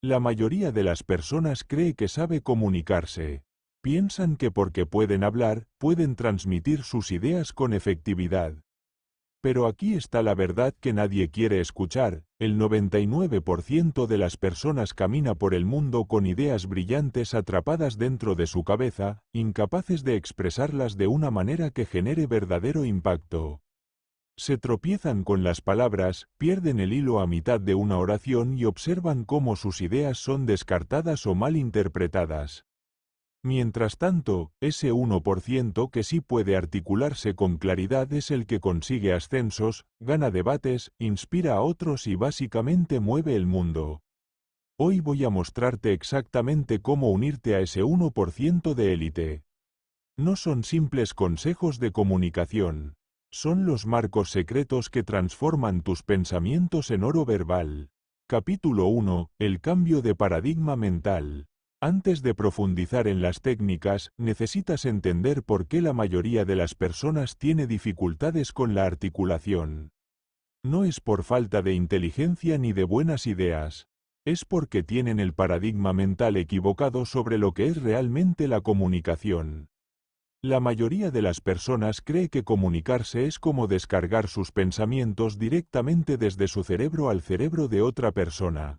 La mayoría de las personas cree que sabe comunicarse. Piensan que porque pueden hablar, pueden transmitir sus ideas con efectividad. Pero aquí está la verdad que nadie quiere escuchar: el 99% de las personas camina por el mundo con ideas brillantes atrapadas dentro de su cabeza, incapaces de expresarlas de una manera que genere verdadero impacto. Se tropiezan con las palabras, pierden el hilo a mitad de una oración y observan cómo sus ideas son descartadas o mal interpretadas. Mientras tanto, ese 1% que sí puede articularse con claridad es el que consigue ascensos, gana debates, inspira a otros y básicamente mueve el mundo. Hoy voy a mostrarte exactamente cómo unirte a ese 1% de élite. No son simples consejos de comunicación. Son los marcos secretos que transforman tus pensamientos en oro verbal. Capítulo 1. El cambio de paradigma mental. Antes de profundizar en las técnicas, necesitas entender por qué la mayoría de las personas tiene dificultades con la articulación. No es por falta de inteligencia ni de buenas ideas. Es porque tienen el paradigma mental equivocado sobre lo que es realmente la comunicación. La mayoría de las personas cree que comunicarse es como descargar sus pensamientos directamente desde su cerebro al cerebro de otra persona.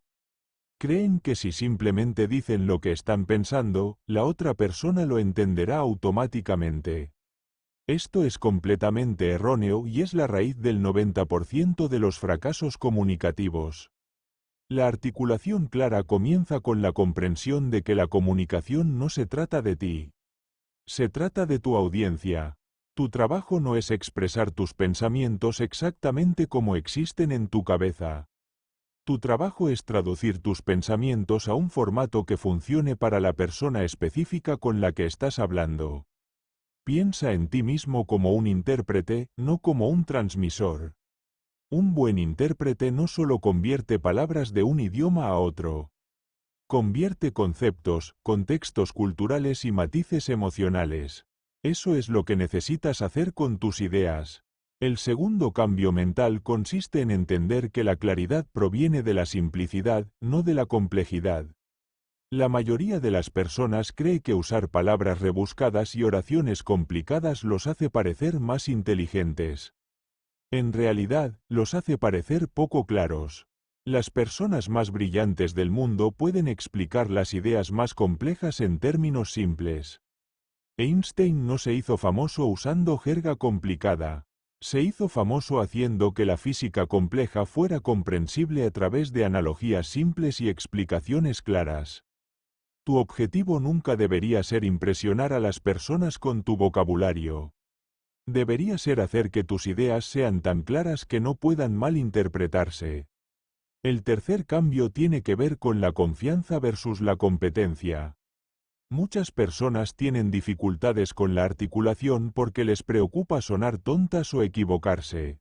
Creen que si simplemente dicen lo que están pensando, la otra persona lo entenderá automáticamente. Esto es completamente erróneo y es la raíz del 90% de los fracasos comunicativos. La articulación clara comienza con la comprensión de que la comunicación no se trata de ti. Se trata de tu audiencia. Tu trabajo no es expresar tus pensamientos exactamente como existen en tu cabeza. Tu trabajo es traducir tus pensamientos a un formato que funcione para la persona específica con la que estás hablando. Piensa en ti mismo como un intérprete, no como un transmisor. Un buen intérprete no solo convierte palabras de un idioma a otro. Convierte conceptos, contextos culturales y matices emocionales. Eso es lo que necesitas hacer con tus ideas. El segundo cambio mental consiste en entender que la claridad proviene de la simplicidad, no de la complejidad. La mayoría de las personas cree que usar palabras rebuscadas y oraciones complicadas los hace parecer más inteligentes. En realidad, los hace parecer poco claros. Las personas más brillantes del mundo pueden explicar las ideas más complejas en términos simples. Einstein no se hizo famoso usando jerga complicada. Se hizo famoso haciendo que la física compleja fuera comprensible a través de analogías simples y explicaciones claras. Tu objetivo nunca debería ser impresionar a las personas con tu vocabulario. Debería ser hacer que tus ideas sean tan claras que no puedan malinterpretarse. El tercer cambio tiene que ver con la confianza versus la competencia. Muchas personas tienen dificultades con la articulación porque les preocupa sonar tontas o equivocarse.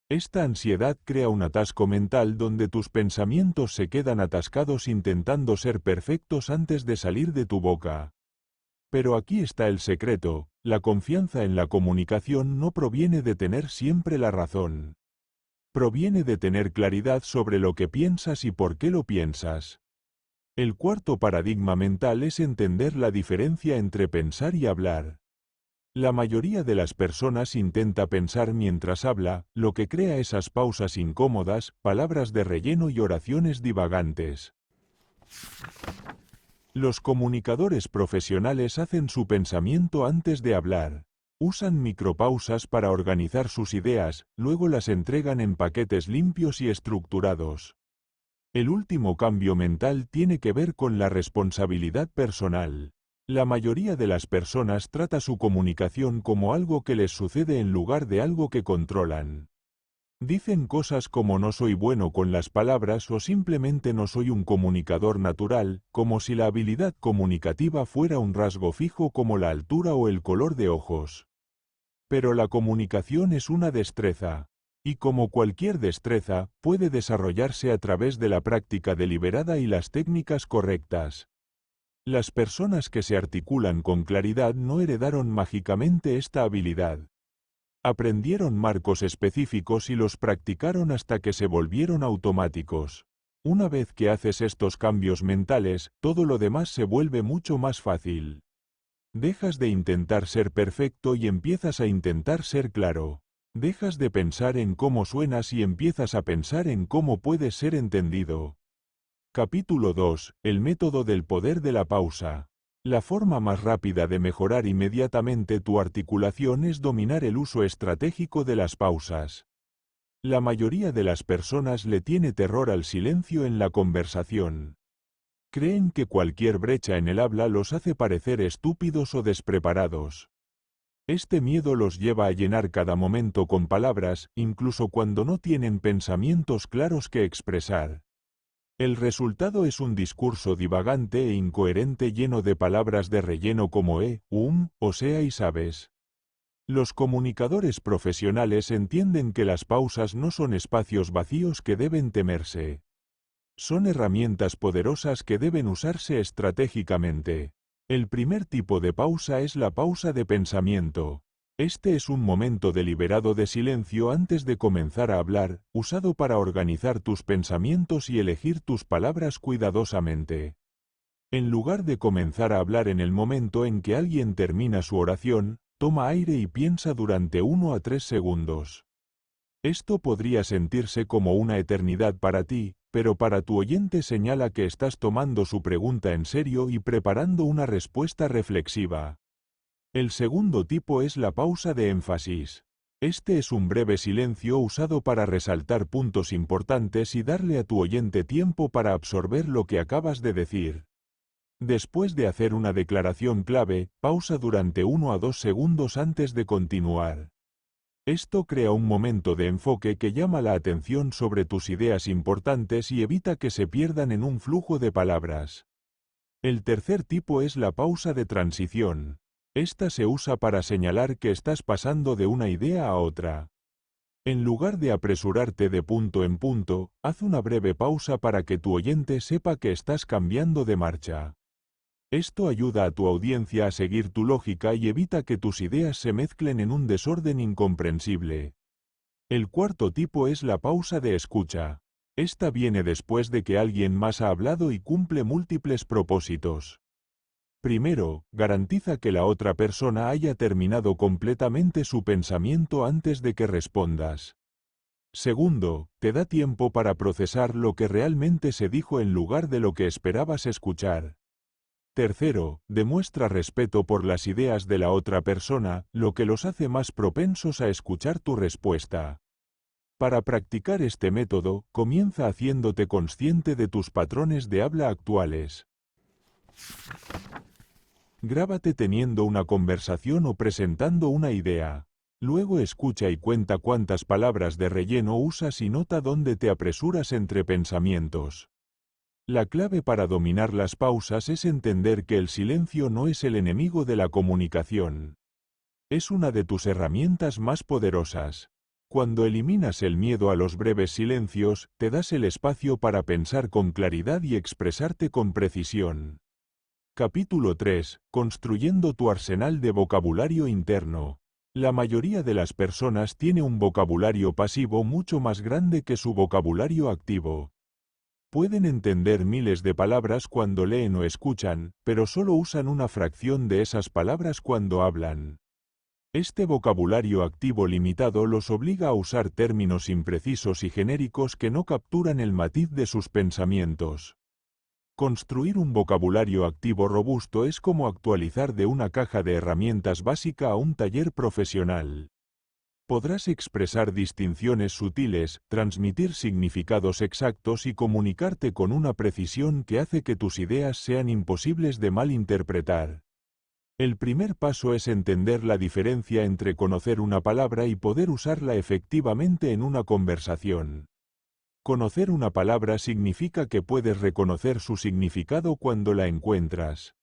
Esta ansiedad crea un atasco mental donde tus pensamientos se quedan atascados intentando ser perfectos antes de salir de tu boca. Pero aquí está el secreto: la confianza en la comunicación no proviene de tener siempre la razón. Proviene de tener claridad sobre lo que piensas y por qué lo piensas. El cuarto paradigma mental es entender la diferencia entre pensar y hablar. La mayoría de las personas intenta pensar mientras habla, lo que crea esas pausas incómodas, palabras de relleno y oraciones divagantes. Los comunicadores profesionales hacen su pensamiento antes de hablar. Usan micropausas para organizar sus ideas, luego las entregan en paquetes limpios y estructurados. El último cambio mental tiene que ver con la responsabilidad personal. La mayoría de las personas trata su comunicación como algo que les sucede en lugar de algo que controlan. Dicen cosas como no soy bueno con las palabras o simplemente no soy un comunicador natural, como si la habilidad comunicativa fuera un rasgo fijo como la altura o el color de ojos. Pero la comunicación es una destreza. Y como cualquier destreza, puede desarrollarse a través de la práctica deliberada y las técnicas correctas. Las personas que se articulan con claridad no heredaron mágicamente esta habilidad. Aprendieron marcos específicos y los practicaron hasta que se volvieron automáticos. Una vez que haces estos cambios mentales, todo lo demás se vuelve mucho más fácil. Dejas de intentar ser perfecto y empiezas a intentar ser claro. Dejas de pensar en cómo suenas y empiezas a pensar en cómo puedes ser entendido. Capítulo 2. El método del poder de la pausa. La forma más rápida de mejorar inmediatamente tu articulación es dominar el uso estratégico de las pausas. La mayoría de las personas le tiene terror al silencio en la conversación. Creen que cualquier brecha en el habla los hace parecer estúpidos o despreparados. Este miedo los lleva a llenar cada momento con palabras, incluso cuando no tienen pensamientos claros que expresar. El resultado es un discurso divagante e incoherente lleno de palabras de relleno como o sea y sabes. Los comunicadores profesionales entienden que las pausas no son espacios vacíos que deben temerse. Son herramientas poderosas que deben usarse estratégicamente. El primer tipo de pausa es la pausa de pensamiento. Este es un momento deliberado de silencio antes de comenzar a hablar, usado para organizar tus pensamientos y elegir tus palabras cuidadosamente. En lugar de comenzar a hablar en el momento en que alguien termina su oración, toma aire y piensa durante 1 a 3 segundos. Esto podría sentirse como una eternidad para ti, pero para tu oyente señala que estás tomando su pregunta en serio y preparando una respuesta reflexiva. El segundo tipo es la pausa de énfasis. Este es un breve silencio usado para resaltar puntos importantes y darle a tu oyente tiempo para absorber lo que acabas de decir. Después de hacer una declaración clave, pausa durante 1 a 2 segundos antes de continuar. Esto crea un momento de enfoque que llama la atención sobre tus ideas importantes y evita que se pierdan en un flujo de palabras. El tercer tipo es la pausa de transición. Esta se usa para señalar que estás pasando de una idea a otra. En lugar de apresurarte de punto en punto, haz una breve pausa para que tu oyente sepa que estás cambiando de marcha. Esto ayuda a tu audiencia a seguir tu lógica y evita que tus ideas se mezclen en un desorden incomprensible. El cuarto tipo es la pausa de escucha. Esta viene después de que alguien más ha hablado y cumple múltiples propósitos. Primero, garantiza que la otra persona haya terminado completamente su pensamiento antes de que respondas. Segundo, te da tiempo para procesar lo que realmente se dijo en lugar de lo que esperabas escuchar. Tercero, demuestra respeto por las ideas de la otra persona, lo que los hace más propensos a escuchar tu respuesta. Para practicar este método, comienza haciéndote consciente de tus patrones de habla actuales. Grábate teniendo una conversación o presentando una idea. Luego escucha y cuenta cuántas palabras de relleno usas y nota dónde te apresuras entre pensamientos. La clave para dominar las pausas es entender que el silencio no es el enemigo de la comunicación. Es una de tus herramientas más poderosas. Cuando eliminas el miedo a los breves silencios, te das el espacio para pensar con claridad y expresarte con precisión. Capítulo 3. Construyendo tu arsenal de vocabulario interno. La mayoría de las personas tiene un vocabulario pasivo mucho más grande que su vocabulario activo. Pueden entender miles de palabras cuando leen o escuchan, pero solo usan una fracción de esas palabras cuando hablan. Este vocabulario activo limitado los obliga a usar términos imprecisos y genéricos que no capturan el matiz de sus pensamientos. Construir un vocabulario activo robusto es como actualizar de una caja de herramientas básica a un taller profesional. Podrás expresar distinciones sutiles, transmitir significados exactos y comunicarte con una precisión que hace que tus ideas sean imposibles de malinterpretar. El primer paso es entender la diferencia entre conocer una palabra y poder usarla efectivamente en una conversación. Conocer una palabra significa que puedes reconocer su significado cuando la encuentras.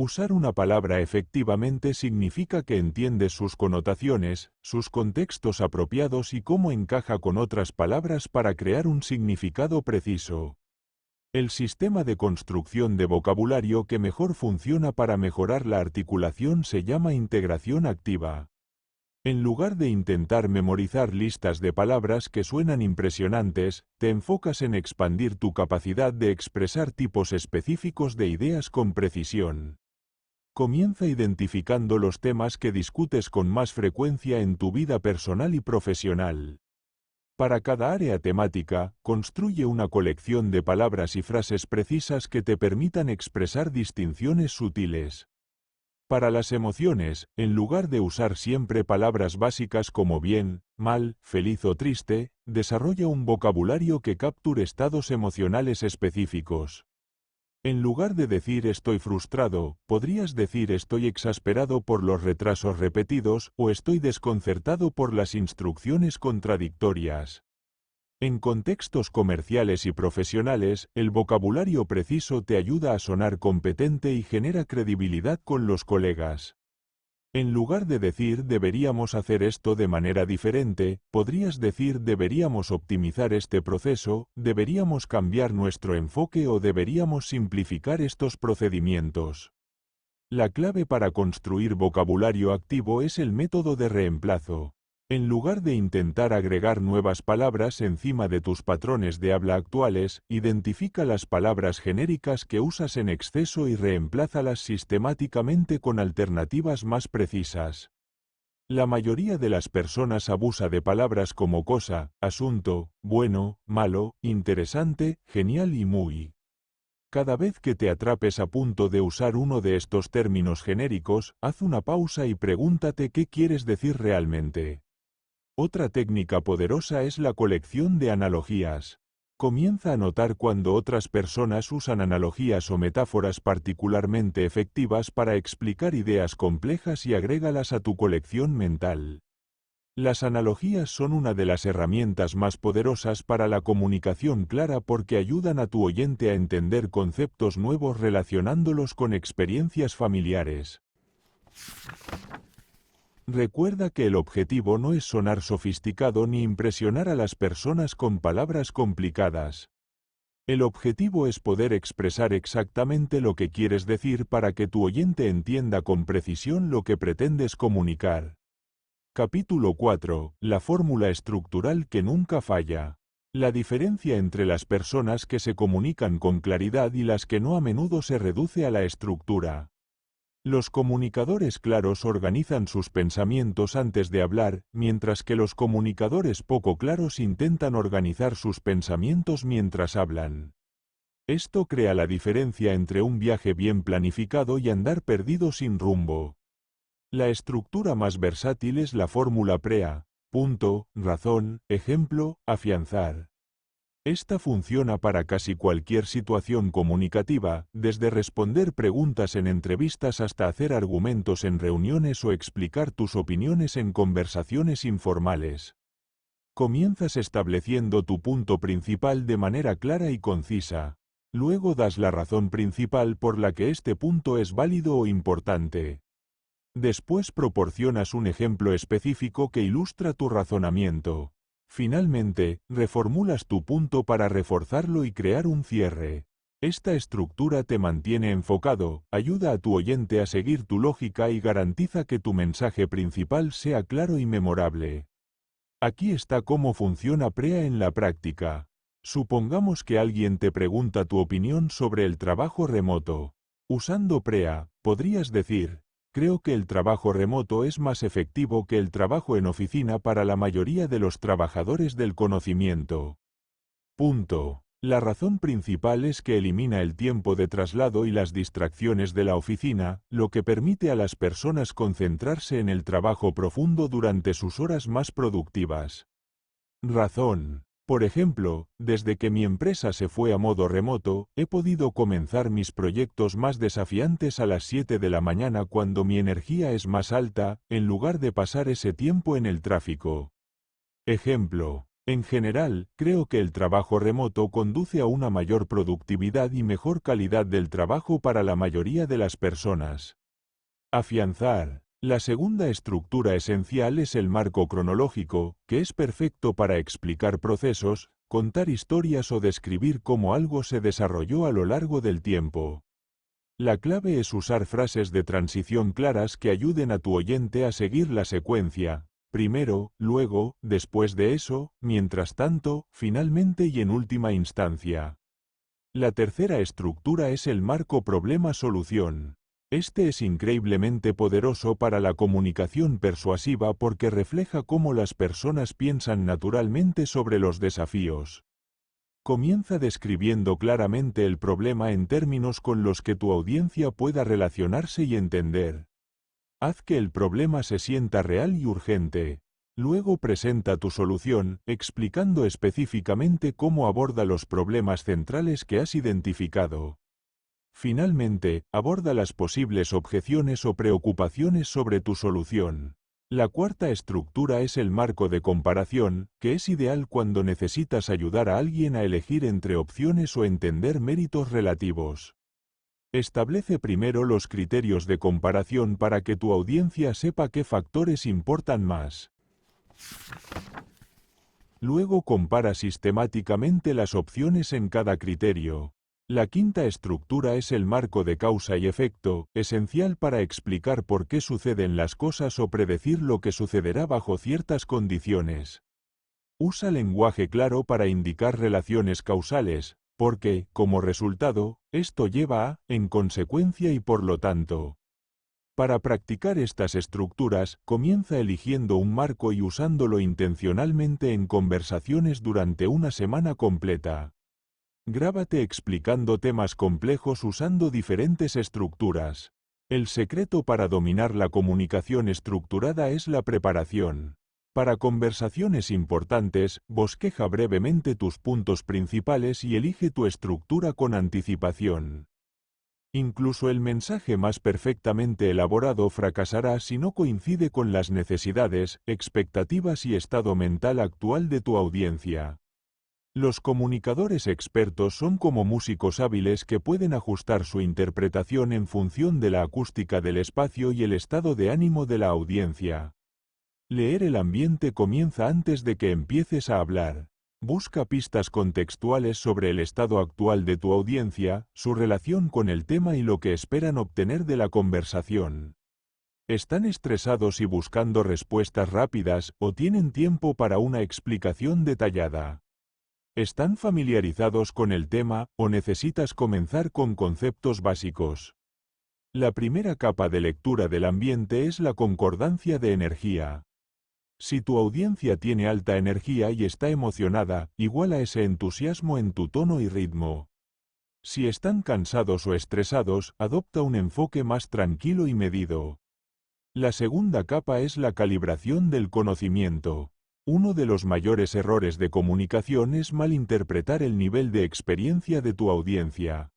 Usar una palabra efectivamente significa que entiendes sus connotaciones, sus contextos apropiados y cómo encaja con otras palabras para crear un significado preciso. El sistema de construcción de vocabulario que mejor funciona para mejorar la articulación se llama integración activa. En lugar de intentar memorizar listas de palabras que suenan impresionantes, te enfocas en expandir tu capacidad de expresar tipos específicos de ideas con precisión. Comienza identificando los temas que discutes con más frecuencia en tu vida personal y profesional. Para cada área temática, construye una colección de palabras y frases precisas que te permitan expresar distinciones sutiles. Para las emociones, en lugar de usar siempre palabras básicas como bien, mal, feliz o triste, desarrolla un vocabulario que capture estados emocionales específicos. En lugar de decir estoy frustrado, podrías decir estoy exasperado por los retrasos repetidos o estoy desconcertado por las instrucciones contradictorias. En contextos comerciales y profesionales, el vocabulario preciso te ayuda a sonar competente y genera credibilidad con los colegas. En lugar de decir deberíamos hacer esto de manera diferente, podrías decir deberíamos optimizar este proceso, deberíamos cambiar nuestro enfoque o deberíamos simplificar estos procedimientos. La clave para construir vocabulario activo es el método de reemplazo. En lugar de intentar agregar nuevas palabras encima de tus patrones de habla actuales, identifica las palabras genéricas que usas en exceso y reemplázalas sistemáticamente con alternativas más precisas. La mayoría de las personas abusa de palabras como cosa, asunto, bueno, malo, interesante, genial y muy. Cada vez que te atrapes a punto de usar uno de estos términos genéricos, haz una pausa y pregúntate qué quieres decir realmente. Otra técnica poderosa es la colección de analogías. Comienza a notar cuando otras personas usan analogías o metáforas particularmente efectivas para explicar ideas complejas y agrégalas a tu colección mental. Las analogías son una de las herramientas más poderosas para la comunicación clara porque ayudan a tu oyente a entender conceptos nuevos relacionándolos con experiencias familiares. Recuerda que el objetivo no es sonar sofisticado ni impresionar a las personas con palabras complicadas. El objetivo es poder expresar exactamente lo que quieres decir para que tu oyente entienda con precisión lo que pretendes comunicar. Capítulo 4. La fórmula estructural que nunca falla. La diferencia entre las personas que se comunican con claridad y las que no a menudo se reduce a la estructura. Los comunicadores claros organizan sus pensamientos antes de hablar, mientras que los comunicadores poco claros intentan organizar sus pensamientos mientras hablan. Esto crea la diferencia entre un viaje bien planificado y andar perdido sin rumbo. La estructura más versátil es la fórmula PREA, punto, razón, ejemplo, afianzar. Esta funciona para casi cualquier situación comunicativa, desde responder preguntas en entrevistas hasta hacer argumentos en reuniones o explicar tus opiniones en conversaciones informales. Comienzas estableciendo tu punto principal de manera clara y concisa. Luego das la razón principal por la que este punto es válido o importante. Después proporcionas un ejemplo específico que ilustra tu razonamiento. Finalmente, reformulas tu punto para reforzarlo y crear un cierre. Esta estructura te mantiene enfocado, ayuda a tu oyente a seguir tu lógica y garantiza que tu mensaje principal sea claro y memorable. Aquí está cómo funciona PREA en la práctica. Supongamos que alguien te pregunta tu opinión sobre el trabajo remoto. Usando PREA, podrías decir: creo que el trabajo remoto es más efectivo que el trabajo en oficina para la mayoría de los trabajadores del conocimiento. Punto. La razón principal es que elimina el tiempo de traslado y las distracciones de la oficina, lo que permite a las personas concentrarse en el trabajo profundo durante sus horas más productivas. Razón. Por ejemplo, desde que mi empresa se fue a modo remoto, he podido comenzar mis proyectos más desafiantes a las 7 de la mañana cuando mi energía es más alta, en lugar de pasar ese tiempo en el tráfico. Ejemplo. En general, creo que el trabajo remoto conduce a una mayor productividad y mejor calidad del trabajo para la mayoría de las personas. Afianzar. La segunda estructura esencial es el marco cronológico, que es perfecto para explicar procesos, contar historias o describir cómo algo se desarrolló a lo largo del tiempo. La clave es usar frases de transición claras que ayuden a tu oyente a seguir la secuencia. Primero, luego, después de eso, mientras tanto, finalmente y en última instancia. La tercera estructura es el marco problema-solución. Este es increíblemente poderoso para la comunicación persuasiva porque refleja cómo las personas piensan naturalmente sobre los desafíos. Comienza describiendo claramente el problema en términos con los que tu audiencia pueda relacionarse y entender. Haz que el problema se sienta real y urgente. Luego presenta tu solución, explicando específicamente cómo aborda los problemas centrales que has identificado. Finalmente, aborda las posibles objeciones o preocupaciones sobre tu solución. La cuarta estructura es el marco de comparación, que es ideal cuando necesitas ayudar a alguien a elegir entre opciones o entender méritos relativos. Establece primero los criterios de comparación para que tu audiencia sepa qué factores importan más. Luego compara sistemáticamente las opciones en cada criterio. La quinta estructura es el marco de causa y efecto, esencial para explicar por qué suceden las cosas o predecir lo que sucederá bajo ciertas condiciones. Usa lenguaje claro para indicar relaciones causales, porque, como resultado, esto lleva a, en consecuencia y por lo tanto. Para practicar estas estructuras, comienza eligiendo un marco y usándolo intencionalmente en conversaciones durante una semana completa. Grábate explicando temas complejos usando diferentes estructuras. El secreto para dominar la comunicación estructurada es la preparación. Para conversaciones importantes, bosqueja brevemente tus puntos principales y elige tu estructura con anticipación. Incluso el mensaje más perfectamente elaborado fracasará si no coincide con las necesidades, expectativas y estado mental actual de tu audiencia. Los comunicadores expertos son como músicos hábiles que pueden ajustar su interpretación en función de la acústica del espacio y el estado de ánimo de la audiencia. Leer el ambiente comienza antes de que empieces a hablar. Busca pistas contextuales sobre el estado actual de tu audiencia, su relación con el tema y lo que esperan obtener de la conversación. ¿Están estresados y buscando respuestas rápidas o tienen tiempo para una explicación detallada? ¿Están familiarizados con el tema o necesitas comenzar con conceptos básicos? La primera capa de lectura del ambiente es la concordancia de energía. Si tu audiencia tiene alta energía y está emocionada, iguala ese entusiasmo en tu tono y ritmo. Si están cansados o estresados, adopta un enfoque más tranquilo y medido. La segunda capa es la calibración del conocimiento. Uno de los mayores errores de comunicación es malinterpretar el nivel de experiencia de tu audiencia.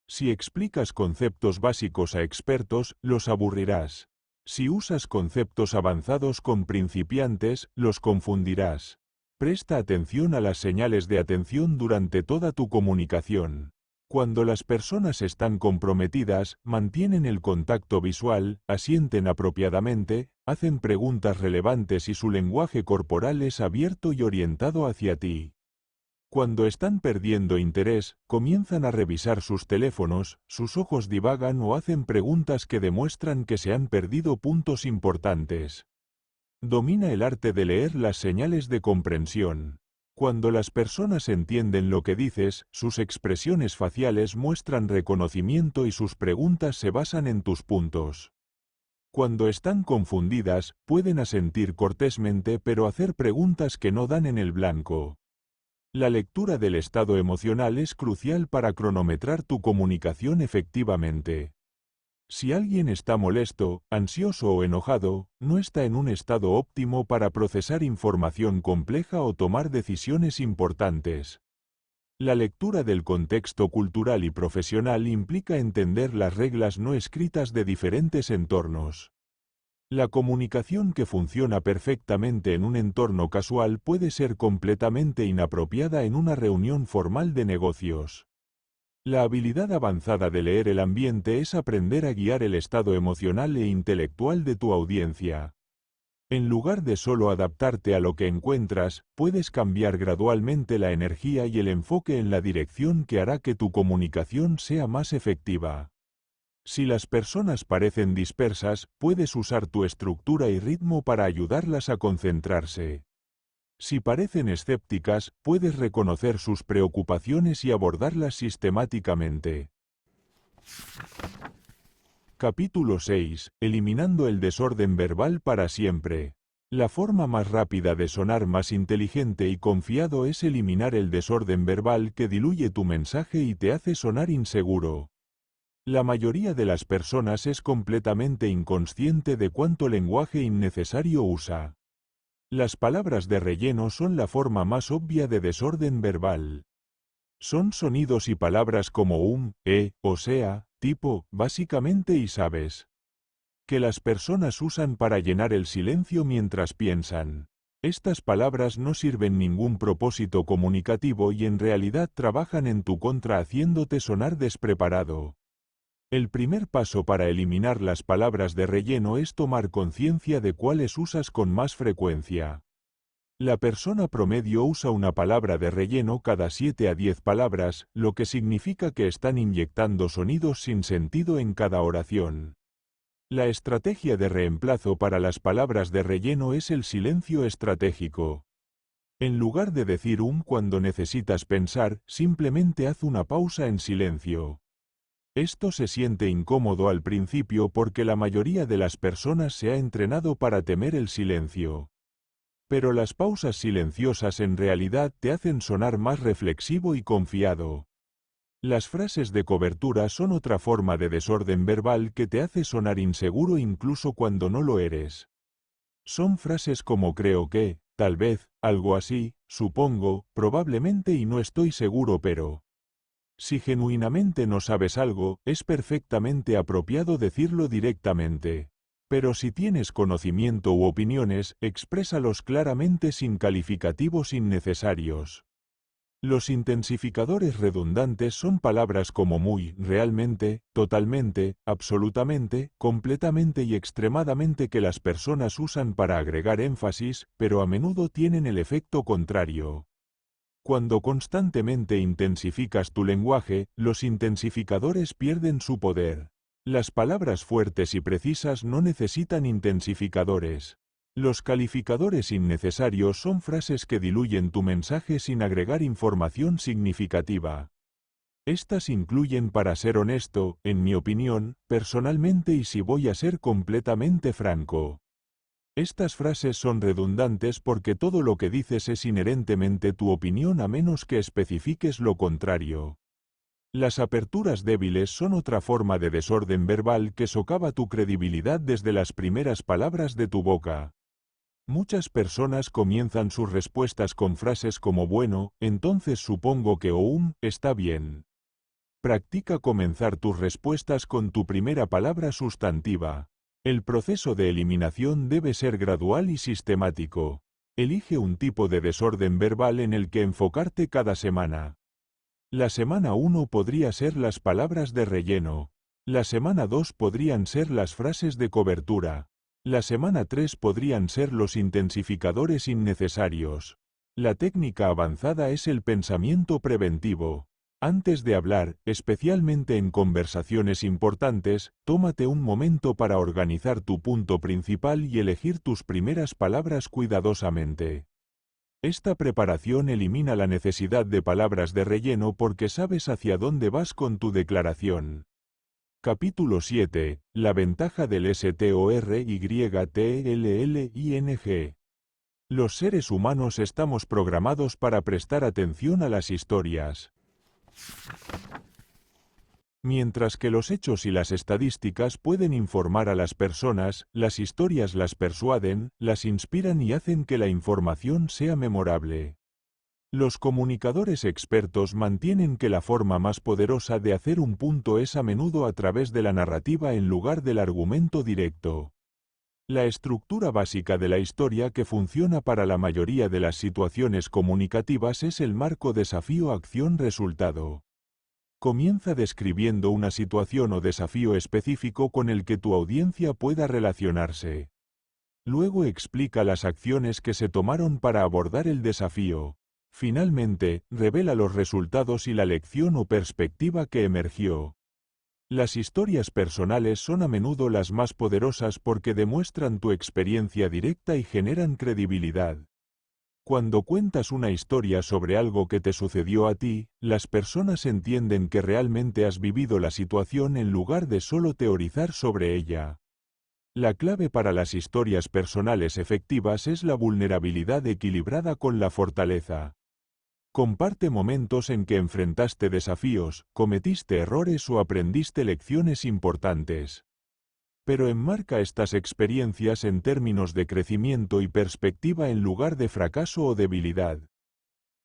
Si explicas conceptos básicos a expertos, los aburrirás. Si usas conceptos avanzados con principiantes, los confundirás. Presta atención a las señales de atención durante toda tu comunicación. Cuando las personas están comprometidas, mantienen el contacto visual, asienten apropiadamente, hacen preguntas relevantes y su lenguaje corporal es abierto y orientado hacia ti. Cuando están perdiendo interés, comienzan a revisar sus teléfonos, sus ojos divagan o hacen preguntas que demuestran que se han perdido puntos importantes. Domina el arte de leer las señales de comprensión. Cuando las personas entienden lo que dices, sus expresiones faciales muestran reconocimiento y sus preguntas se basan en tus puntos. Cuando están confundidas, pueden asentir cortésmente pero hacer preguntas que no dan en el blanco. La lectura del estado emocional es crucial para cronometrar tu comunicación efectivamente. Si alguien está molesto, ansioso o enojado, no está en un estado óptimo para procesar información compleja o tomar decisiones importantes. La lectura del contexto cultural y profesional implica entender las reglas no escritas de diferentes entornos. La comunicación que funciona perfectamente en un entorno casual puede ser completamente inapropiada en una reunión formal de negocios. La habilidad avanzada de leer el ambiente es aprender a guiar el estado emocional e intelectual de tu audiencia. En lugar de solo adaptarte a lo que encuentras, puedes cambiar gradualmente la energía y el enfoque en la dirección que hará que tu comunicación sea más efectiva. Si las personas parecen dispersas, puedes usar tu estructura y ritmo para ayudarlas a concentrarse. Si parecen escépticas, puedes reconocer sus preocupaciones y abordarlas sistemáticamente. Capítulo 6. Eliminando el desorden verbal para siempre. La forma más rápida de sonar más inteligente y confiado es eliminar el desorden verbal que diluye tu mensaje y te hace sonar inseguro. La mayoría de las personas es completamente inconsciente de cuánto lenguaje innecesario usa. Las palabras de relleno son la forma más obvia de desorden verbal. Son sonidos y palabras como o sea, tipo, básicamente y sabes, que las personas usan para llenar el silencio mientras piensan. Estas palabras no sirven ningún propósito comunicativo y en realidad trabajan en tu contra haciéndote sonar despreparado. El primer paso para eliminar las palabras de relleno es tomar conciencia de cuáles usas con más frecuencia. La persona promedio usa una palabra de relleno cada 7 a 10 palabras, lo que significa que están inyectando sonidos sin sentido en cada oración. La estrategia de reemplazo para las palabras de relleno es el silencio estratégico. En lugar de decir cuando necesitas pensar, simplemente haz una pausa en silencio. Esto se siente incómodo al principio porque la mayoría de las personas se ha entrenado para temer el silencio. Pero las pausas silenciosas en realidad te hacen sonar más reflexivo y confiado. Las frases de cobertura son otra forma de desorden verbal que te hace sonar inseguro incluso cuando no lo eres. Son frases como creo que, tal vez, algo así, supongo, probablemente y no estoy seguro pero. Si genuinamente no sabes algo, es perfectamente apropiado decirlo directamente. Pero si tienes conocimiento u opiniones, exprésalos claramente sin calificativos innecesarios. Los intensificadores redundantes son palabras como muy, realmente, totalmente, absolutamente, completamente y extremadamente que las personas usan para agregar énfasis, pero a menudo tienen el efecto contrario. Cuando constantemente intensificas tu lenguaje, los intensificadores pierden su poder. Las palabras fuertes y precisas no necesitan intensificadores. Los calificadores innecesarios son frases que diluyen tu mensaje sin agregar información significativa. Estas incluyen para ser honesto, en mi opinión, personalmente y si voy a ser completamente franco. Estas frases son redundantes porque todo lo que dices es inherentemente tu opinión a menos que especifiques lo contrario. Las aperturas débiles son otra forma de desorden verbal que socava tu credibilidad desde las primeras palabras de tu boca. Muchas personas comienzan sus respuestas con frases como bueno, entonces supongo que está bien. Practica comenzar tus respuestas con tu primera palabra sustantiva. El proceso de eliminación debe ser gradual y sistemático. Elige un tipo de desorden verbal en el que enfocarte cada semana. La semana 1 podría ser las palabras de relleno. La semana 2 podrían ser las frases de cobertura. La semana 3 podrían ser los intensificadores innecesarios. La técnica avanzada es el pensamiento preventivo. Antes de hablar, especialmente en conversaciones importantes, tómate un momento para organizar tu punto principal y elegir tus primeras palabras cuidadosamente. Esta preparación elimina la necesidad de palabras de relleno porque sabes hacia dónde vas con tu declaración. Capítulo 7. La ventaja del STORYTLLING. Los seres humanos estamos programados para prestar atención a las historias. Mientras que los hechos y las estadísticas pueden informar a las personas, las historias las persuaden, las inspiran y hacen que la información sea memorable. Los comunicadores expertos mantienen que la forma más poderosa de hacer un punto es a menudo a través de la narrativa en lugar del argumento directo. La estructura básica de la historia que funciona para la mayoría de las situaciones comunicativas es el marco desafío-acción-resultado. Comienza describiendo una situación o desafío específico con el que tu audiencia pueda relacionarse. Luego explica las acciones que se tomaron para abordar el desafío. Finalmente, revela los resultados y la lección o perspectiva que emergió. Las historias personales son a menudo las más poderosas porque demuestran tu experiencia directa y generan credibilidad. Cuando cuentas una historia sobre algo que te sucedió a ti, las personas entienden que realmente has vivido la situación en lugar de solo teorizar sobre ella. La clave para las historias personales efectivas es la vulnerabilidad equilibrada con la fortaleza. Comparte momentos en que enfrentaste desafíos, cometiste errores o aprendiste lecciones importantes. Pero enmarca estas experiencias en términos de crecimiento y perspectiva en lugar de fracaso o debilidad.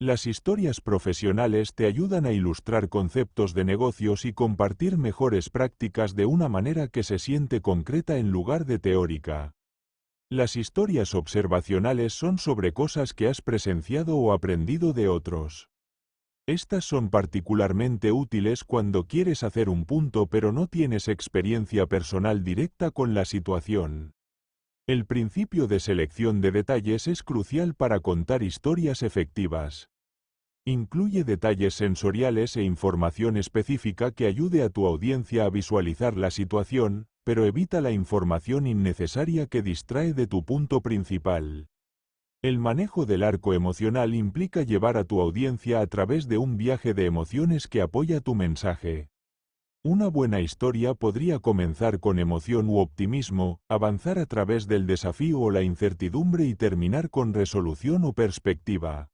Las historias profesionales te ayudan a ilustrar conceptos de negocios y compartir mejores prácticas de una manera que se siente concreta en lugar de teórica. Las historias observacionales son sobre cosas que has presenciado o aprendido de otros. Estas son particularmente útiles cuando quieres hacer un punto pero no tienes experiencia personal directa con la situación. El principio de selección de detalles es crucial para contar historias efectivas. Incluye detalles sensoriales e información específica que ayude a tu audiencia a visualizar la situación, pero evita la información innecesaria que distrae de tu punto principal. El manejo del arco emocional implica llevar a tu audiencia a través de un viaje de emociones que apoya tu mensaje. Una buena historia podría comenzar con emoción u optimismo, avanzar a través del desafío o la incertidumbre y terminar con resolución o perspectiva.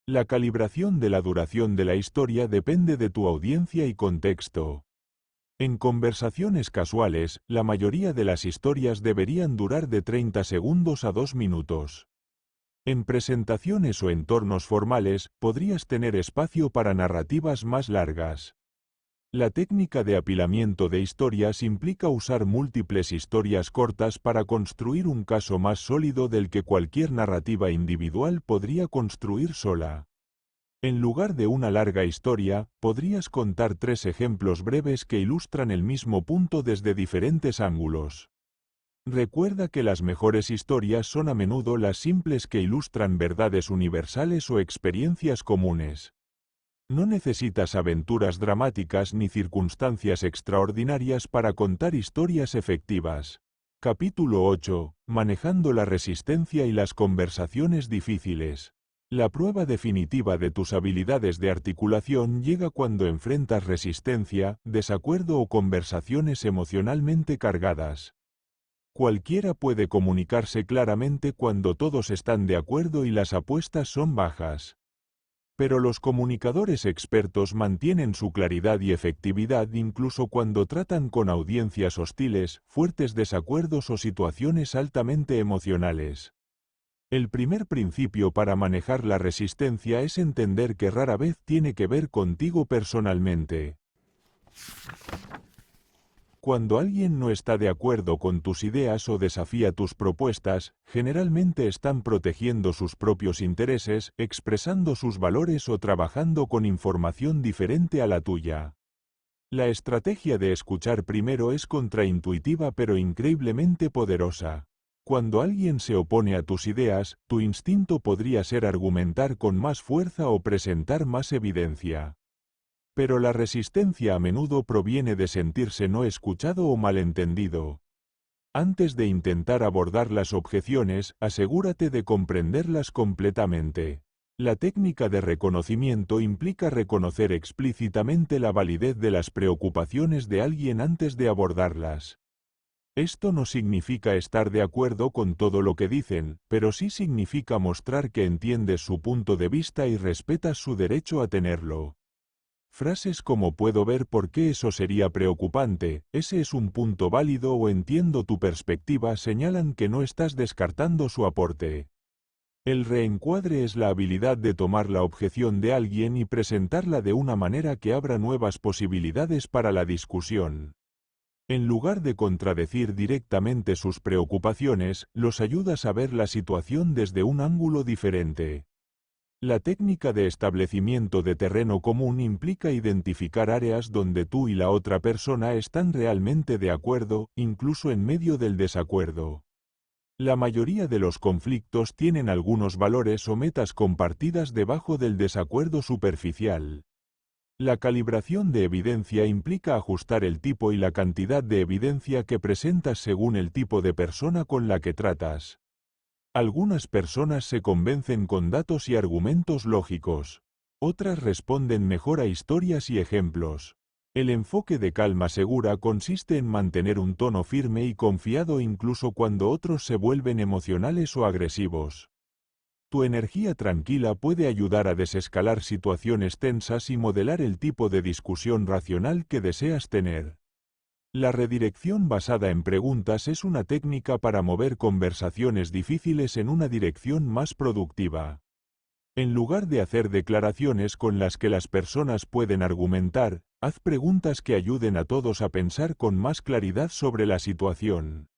La calibración de la duración de la historia depende de tu audiencia y contexto. En conversaciones casuales, la mayoría de las historias deberían durar de 30 segundos a 2 minutos. En presentaciones o entornos formales, podrías tener espacio para narrativas más largas. La técnica de apilamiento de historias implica usar múltiples historias cortas para construir un caso más sólido del que cualquier narrativa individual podría construir sola. En lugar de una larga historia, podrías contar 3 ejemplos breves que ilustran el mismo punto desde diferentes ángulos. Recuerda que las mejores historias son a menudo las simples que ilustran verdades universales o experiencias comunes. No necesitas aventuras dramáticas ni circunstancias extraordinarias para contar historias efectivas. Capítulo 8. Manejando la resistencia y las conversaciones difíciles. La prueba definitiva de tus habilidades de articulación llega cuando enfrentas resistencia, desacuerdo o conversaciones emocionalmente cargadas. Cualquiera puede comunicarse claramente cuando todos están de acuerdo y las apuestas son bajas. Pero los comunicadores expertos mantienen su claridad y efectividad incluso cuando tratan con audiencias hostiles, fuertes desacuerdos o situaciones altamente emocionales. El primer principio para manejar la resistencia es entender que rara vez tiene que ver contigo personalmente. Cuando alguien no está de acuerdo con tus ideas o desafía tus propuestas, generalmente están protegiendo sus propios intereses, expresando sus valores o trabajando con información diferente a la tuya. La estrategia de escuchar primero es contraintuitiva pero increíblemente poderosa. Cuando alguien se opone a tus ideas, tu instinto podría ser argumentar con más fuerza o presentar más evidencia. Pero la resistencia a menudo proviene de sentirse no escuchado o malentendido. Antes de intentar abordar las objeciones, asegúrate de comprenderlas completamente. La técnica de reconocimiento implica reconocer explícitamente la validez de las preocupaciones de alguien antes de abordarlas. Esto no significa estar de acuerdo con todo lo que dicen, pero sí significa mostrar que entiendes su punto de vista y respetas su derecho a tenerlo. Frases como puedo ver por qué eso sería preocupante, ese es un punto válido o entiendo tu perspectiva señalan que no estás descartando su aporte. El reencuadre es la habilidad de tomar la objeción de alguien y presentarla de una manera que abra nuevas posibilidades para la discusión. En lugar de contradecir directamente sus preocupaciones, los ayudas a ver la situación desde un ángulo diferente. La técnica de establecimiento de terreno común implica identificar áreas donde tú y la otra persona están realmente de acuerdo, incluso en medio del desacuerdo. La mayoría de los conflictos tienen algunos valores o metas compartidas debajo del desacuerdo superficial. La calibración de evidencia implica ajustar el tipo y la cantidad de evidencia que presentas según el tipo de persona con la que tratas. Algunas personas se convencen con datos y argumentos lógicos. Otras responden mejor a historias y ejemplos. El enfoque de calma segura consiste en mantener un tono firme y confiado incluso cuando otros se vuelven emocionales o agresivos. Tu energía tranquila puede ayudar a desescalar situaciones tensas y modelar el tipo de discusión racional que deseas tener. La redirección basada en preguntas es una técnica para mover conversaciones difíciles en una dirección más productiva. En lugar de hacer declaraciones con las que las personas pueden argumentar, haz preguntas que ayuden a todos a pensar con más claridad sobre la situación.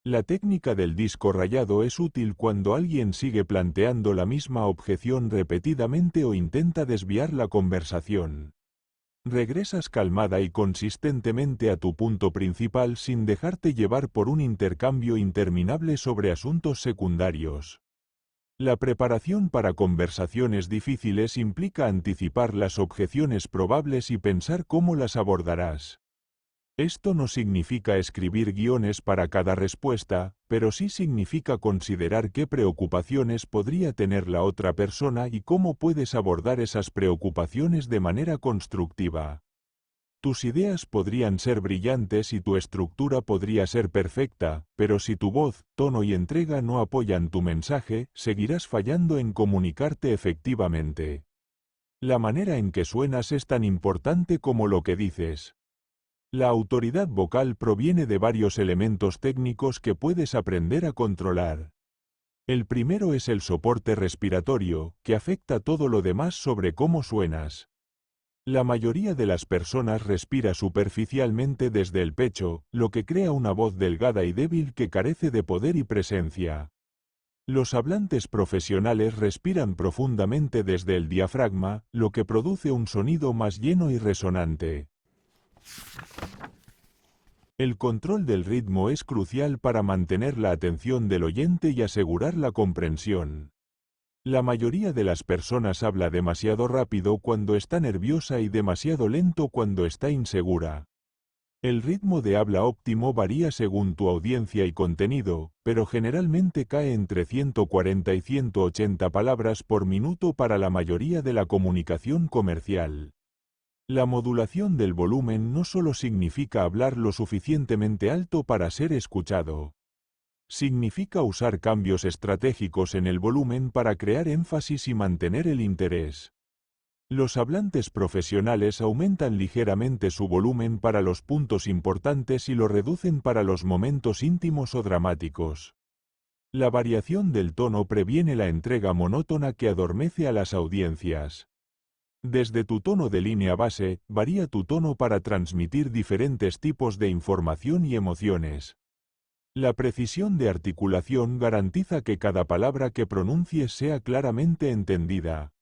La técnica del disco rayado es útil cuando alguien sigue planteando la misma objeción repetidamente o intenta desviar la conversación. Regresas calmada y consistentemente a tu punto principal sin dejarte llevar por un intercambio interminable sobre asuntos secundarios. La preparación para conversaciones difíciles implica anticipar las objeciones probables y pensar cómo las abordarás. Esto no significa escribir guiones para cada respuesta, pero sí significa considerar qué preocupaciones podría tener la otra persona y cómo puedes abordar esas preocupaciones de manera constructiva. Tus ideas podrían ser brillantes y tu estructura podría ser perfecta, pero si tu voz, tono y entrega no apoyan tu mensaje, seguirás fallando en comunicarte efectivamente. La manera en que suenas es tan importante como lo que dices. La autoridad vocal proviene de varios elementos técnicos que puedes aprender a controlar. El primero es el soporte respiratorio, que afecta todo lo demás sobre cómo suenas. La mayoría de las personas respira superficialmente desde el pecho, lo que crea una voz delgada y débil que carece de poder y presencia. Los hablantes profesionales respiran profundamente desde el diafragma, lo que produce un sonido más lleno y resonante. El control del ritmo es crucial para mantener la atención del oyente y asegurar la comprensión. La mayoría de las personas habla demasiado rápido cuando está nerviosa y demasiado lento cuando está insegura. El ritmo de habla óptimo varía según tu audiencia y contenido, pero generalmente cae entre 140 y 180 palabras por minuto para la mayoría de la comunicación comercial. La modulación del volumen no solo significa hablar lo suficientemente alto para ser escuchado. Significa usar cambios estratégicos en el volumen para crear énfasis y mantener el interés. Los hablantes profesionales aumentan ligeramente su volumen para los puntos importantes y lo reducen para los momentos íntimos o dramáticos. La variación del tono previene la entrega monótona que adormece a las audiencias. Desde tu tono de línea base, varía tu tono para transmitir diferentes tipos de información y emociones. La precisión de articulación garantiza que cada palabra que pronuncies sea claramente entendida.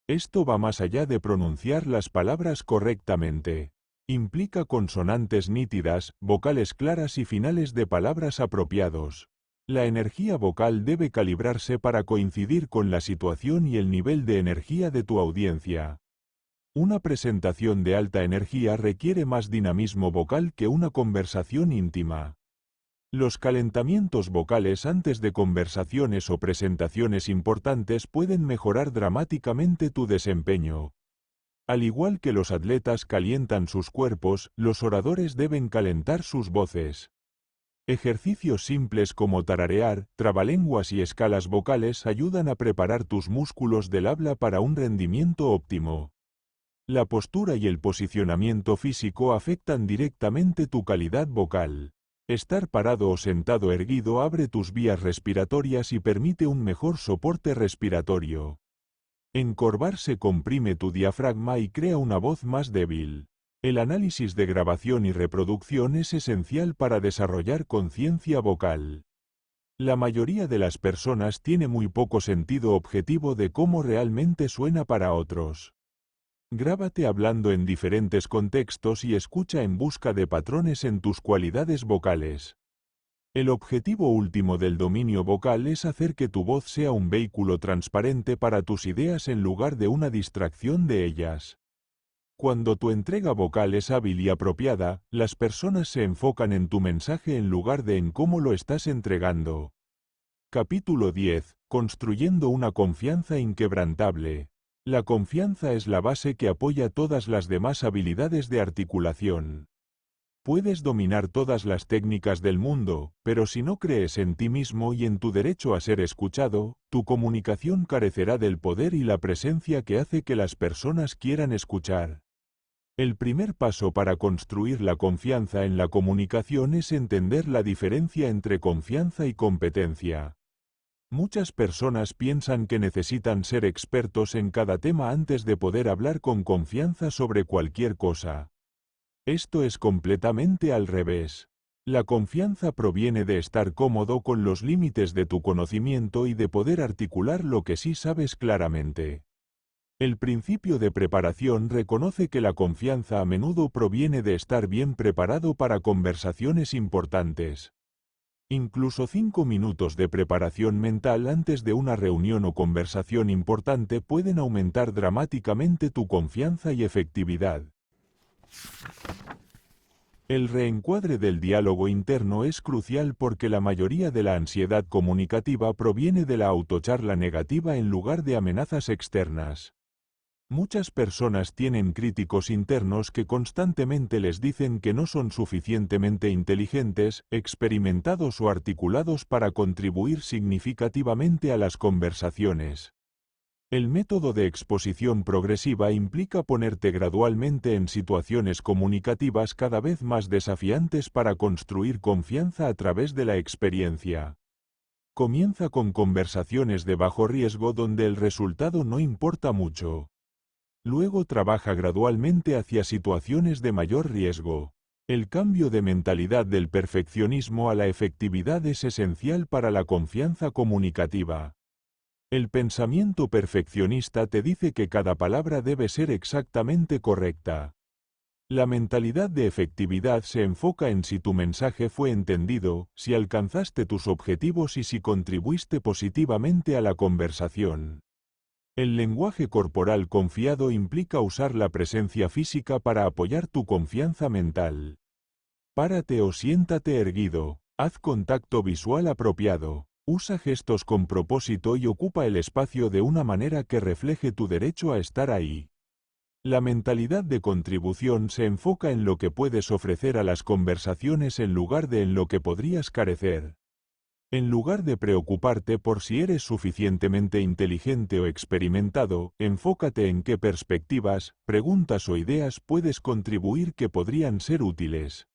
Esto va más allá de pronunciar las palabras correctamente. Implica consonantes nítidas, vocales claras y finales de palabras apropiados. La energía vocal debe calibrarse para coincidir con la situación y el nivel de energía de tu audiencia. Una presentación de alta energía requiere más dinamismo vocal que una conversación íntima. Los calentamientos vocales antes de conversaciones o presentaciones importantes pueden mejorar dramáticamente tu desempeño. Al igual que los atletas calientan sus cuerpos, los oradores deben calentar sus voces. Ejercicios simples como tararear, trabalenguas y escalas vocales ayudan a preparar tus músculos del habla para un rendimiento óptimo. La postura y el posicionamiento físico afectan directamente tu calidad vocal. Estar parado o sentado erguido abre tus vías respiratorias y permite un mejor soporte respiratorio. Encorvarse comprime tu diafragma y crea una voz más débil. El análisis de grabación y reproducción es esencial para desarrollar conciencia vocal. La mayoría de las personas tiene muy poco sentido objetivo de cómo realmente suena para otros. Grábate hablando en diferentes contextos y escucha en busca de patrones en tus cualidades vocales. El objetivo último del dominio vocal es hacer que tu voz sea un vehículo transparente para tus ideas en lugar de una distracción de ellas. Cuando tu entrega vocal es hábil y apropiada, las personas se enfocan en tu mensaje en lugar de en cómo lo estás entregando. Capítulo 10. Construyendo una confianza inquebrantable. La confianza es la base que apoya todas las demás habilidades de articulación. Puedes dominar todas las técnicas del mundo, pero si no crees en ti mismo y en tu derecho a ser escuchado, tu comunicación carecerá del poder y la presencia que hace que las personas quieran escuchar. El primer paso para construir la confianza en la comunicación es entender la diferencia entre confianza y competencia. Muchas personas piensan que necesitan ser expertos en cada tema antes de poder hablar con confianza sobre cualquier cosa. Esto es completamente al revés. La confianza proviene de estar cómodo con los límites de tu conocimiento y de poder articular lo que sí sabes claramente. El principio de preparación reconoce que la confianza a menudo proviene de estar bien preparado para conversaciones importantes. Incluso 5 minutos de preparación mental antes de una reunión o conversación importante pueden aumentar dramáticamente tu confianza y efectividad. El reencuadre del diálogo interno es crucial porque la mayoría de la ansiedad comunicativa proviene de la autocharla negativa en lugar de amenazas externas. Muchas personas tienen críticos internos que constantemente les dicen que no son suficientemente inteligentes, experimentados o articulados para contribuir significativamente a las conversaciones. El método de exposición progresiva implica ponerte gradualmente en situaciones comunicativas cada vez más desafiantes para construir confianza a través de la experiencia. Comienza con conversaciones de bajo riesgo donde el resultado no importa mucho. Luego trabaja gradualmente hacia situaciones de mayor riesgo. El cambio de mentalidad del perfeccionismo a la efectividad es esencial para la confianza comunicativa. El pensamiento perfeccionista te dice que cada palabra debe ser exactamente correcta. La mentalidad de efectividad se enfoca en si tu mensaje fue entendido, si alcanzaste tus objetivos y si contribuiste positivamente a la conversación. El lenguaje corporal confiado implica usar la presencia física para apoyar tu confianza mental. Párate o siéntate erguido, haz contacto visual apropiado, usa gestos con propósito y ocupa el espacio de una manera que refleje tu derecho a estar ahí. La mentalidad de contribución se enfoca en lo que puedes ofrecer a las conversaciones en lugar de en lo que podrías carecer. En lugar de preocuparte por si eres suficientemente inteligente o experimentado, enfócate en qué perspectivas, preguntas o ideas puedes contribuir que podrían ser útiles.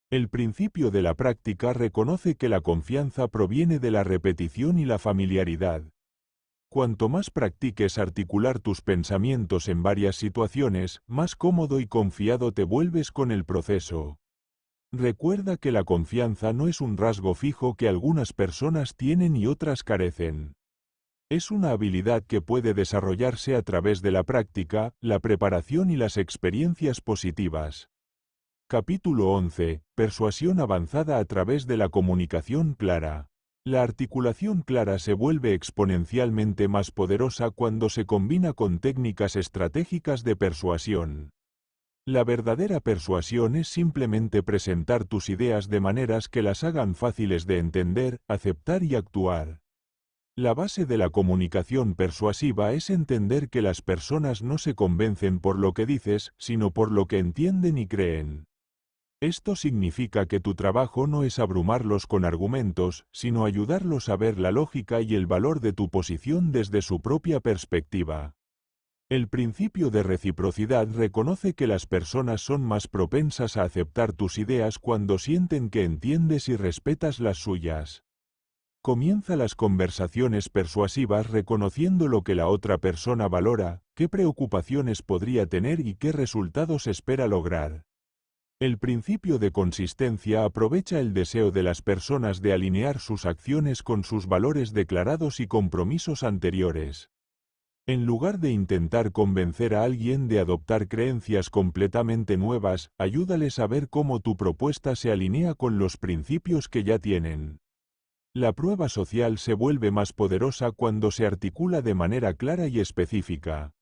El principio de la práctica reconoce que la confianza proviene de la repetición y la familiaridad. Cuanto más practiques articular tus pensamientos en varias situaciones, más cómodo y confiado te vuelves con el proceso. Recuerda que la confianza no es un rasgo fijo que algunas personas tienen y otras carecen. Es una habilidad que puede desarrollarse a través de la práctica, la preparación y las experiencias positivas. Capítulo 11. Persuasión avanzada a través de la comunicación clara. La articulación clara se vuelve exponencialmente más poderosa cuando se combina con técnicas estratégicas de persuasión. La verdadera persuasión es simplemente presentar tus ideas de maneras que las hagan fáciles de entender, aceptar y actuar. La base de la comunicación persuasiva es entender que las personas no se convencen por lo que dices, sino por lo que entienden y creen. Esto significa que tu trabajo no es abrumarlos con argumentos, sino ayudarlos a ver la lógica y el valor de tu posición desde su propia perspectiva. El principio de reciprocidad reconoce que las personas son más propensas a aceptar tus ideas cuando sienten que entiendes y respetas las suyas. Comienza las conversaciones persuasivas reconociendo lo que la otra persona valora, qué preocupaciones podría tener y qué resultados espera lograr. El principio de consistencia aprovecha el deseo de las personas de alinear sus acciones con sus valores declarados y compromisos anteriores. En lugar de intentar convencer a alguien de adoptar creencias completamente nuevas, ayúdales a ver cómo tu propuesta se alinea con los principios que ya tienen. La prueba social se vuelve más poderosa cuando se articula de manera clara y específica.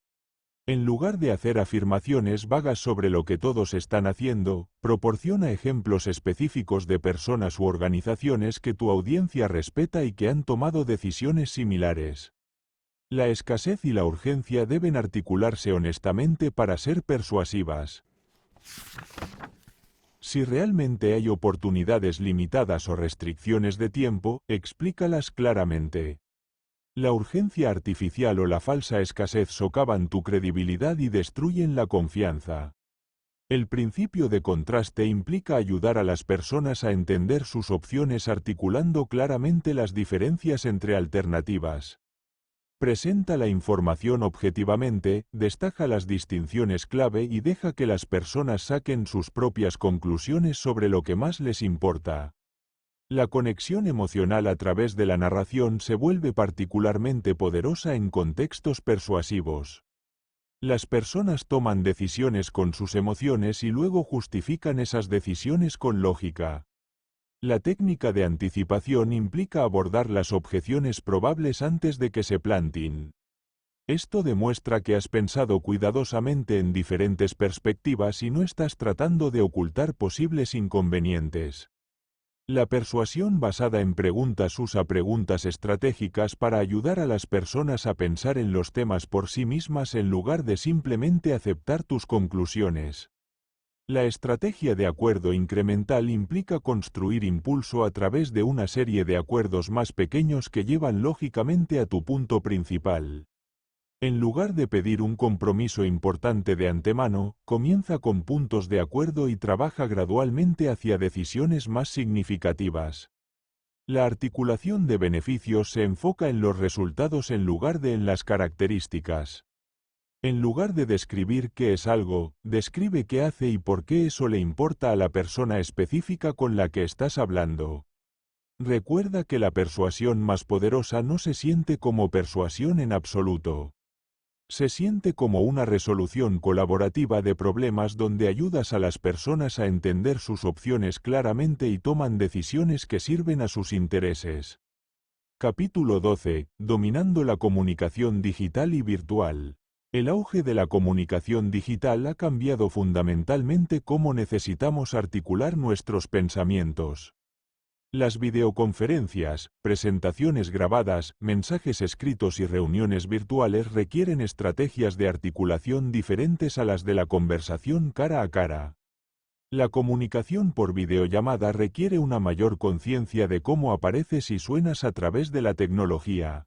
En lugar de hacer afirmaciones vagas sobre lo que todos están haciendo, proporciona ejemplos específicos de personas u organizaciones que tu audiencia respeta y que han tomado decisiones similares. La escasez y la urgencia deben articularse honestamente para ser persuasivas. Si realmente hay oportunidades limitadas o restricciones de tiempo, explícalas claramente. La urgencia artificial o la falsa escasez socavan tu credibilidad y destruyen la confianza. El principio de contraste implica ayudar a las personas a entender sus opciones articulando claramente las diferencias entre alternativas. Presenta la información objetivamente, destaca las distinciones clave y deja que las personas saquen sus propias conclusiones sobre lo que más les importa. La conexión emocional a través de la narración se vuelve particularmente poderosa en contextos persuasivos. Las personas toman decisiones con sus emociones y luego justifican esas decisiones con lógica. La técnica de anticipación implica abordar las objeciones probables antes de que se planteen. Esto demuestra que has pensado cuidadosamente en diferentes perspectivas y no estás tratando de ocultar posibles inconvenientes. La persuasión basada en preguntas usa preguntas estratégicas para ayudar a las personas a pensar en los temas por sí mismas en lugar de simplemente aceptar tus conclusiones. La estrategia de acuerdo incremental implica construir impulso a través de una serie de acuerdos más pequeños que llevan lógicamente a tu punto principal. En lugar de pedir un compromiso importante de antemano, comienza con puntos de acuerdo y trabaja gradualmente hacia decisiones más significativas. La articulación de beneficios se enfoca en los resultados en lugar de en las características. En lugar de describir qué es algo, describe qué hace y por qué eso le importa a la persona específica con la que estás hablando. Recuerda que la persuasión más poderosa no se siente como persuasión en absoluto. Se siente como una resolución colaborativa de problemas donde ayudas a las personas a entender sus opciones claramente y toman decisiones que sirven a sus intereses. Capítulo 12. Dominando la comunicación digital y virtual. El auge de la comunicación digital ha cambiado fundamentalmente cómo necesitamos articular nuestros pensamientos. Las videoconferencias, presentaciones grabadas, mensajes escritos y reuniones virtuales requieren estrategias de articulación diferentes a las de la conversación cara a cara. La comunicación por videollamada requiere una mayor conciencia de cómo apareces y suenas a través de la tecnología.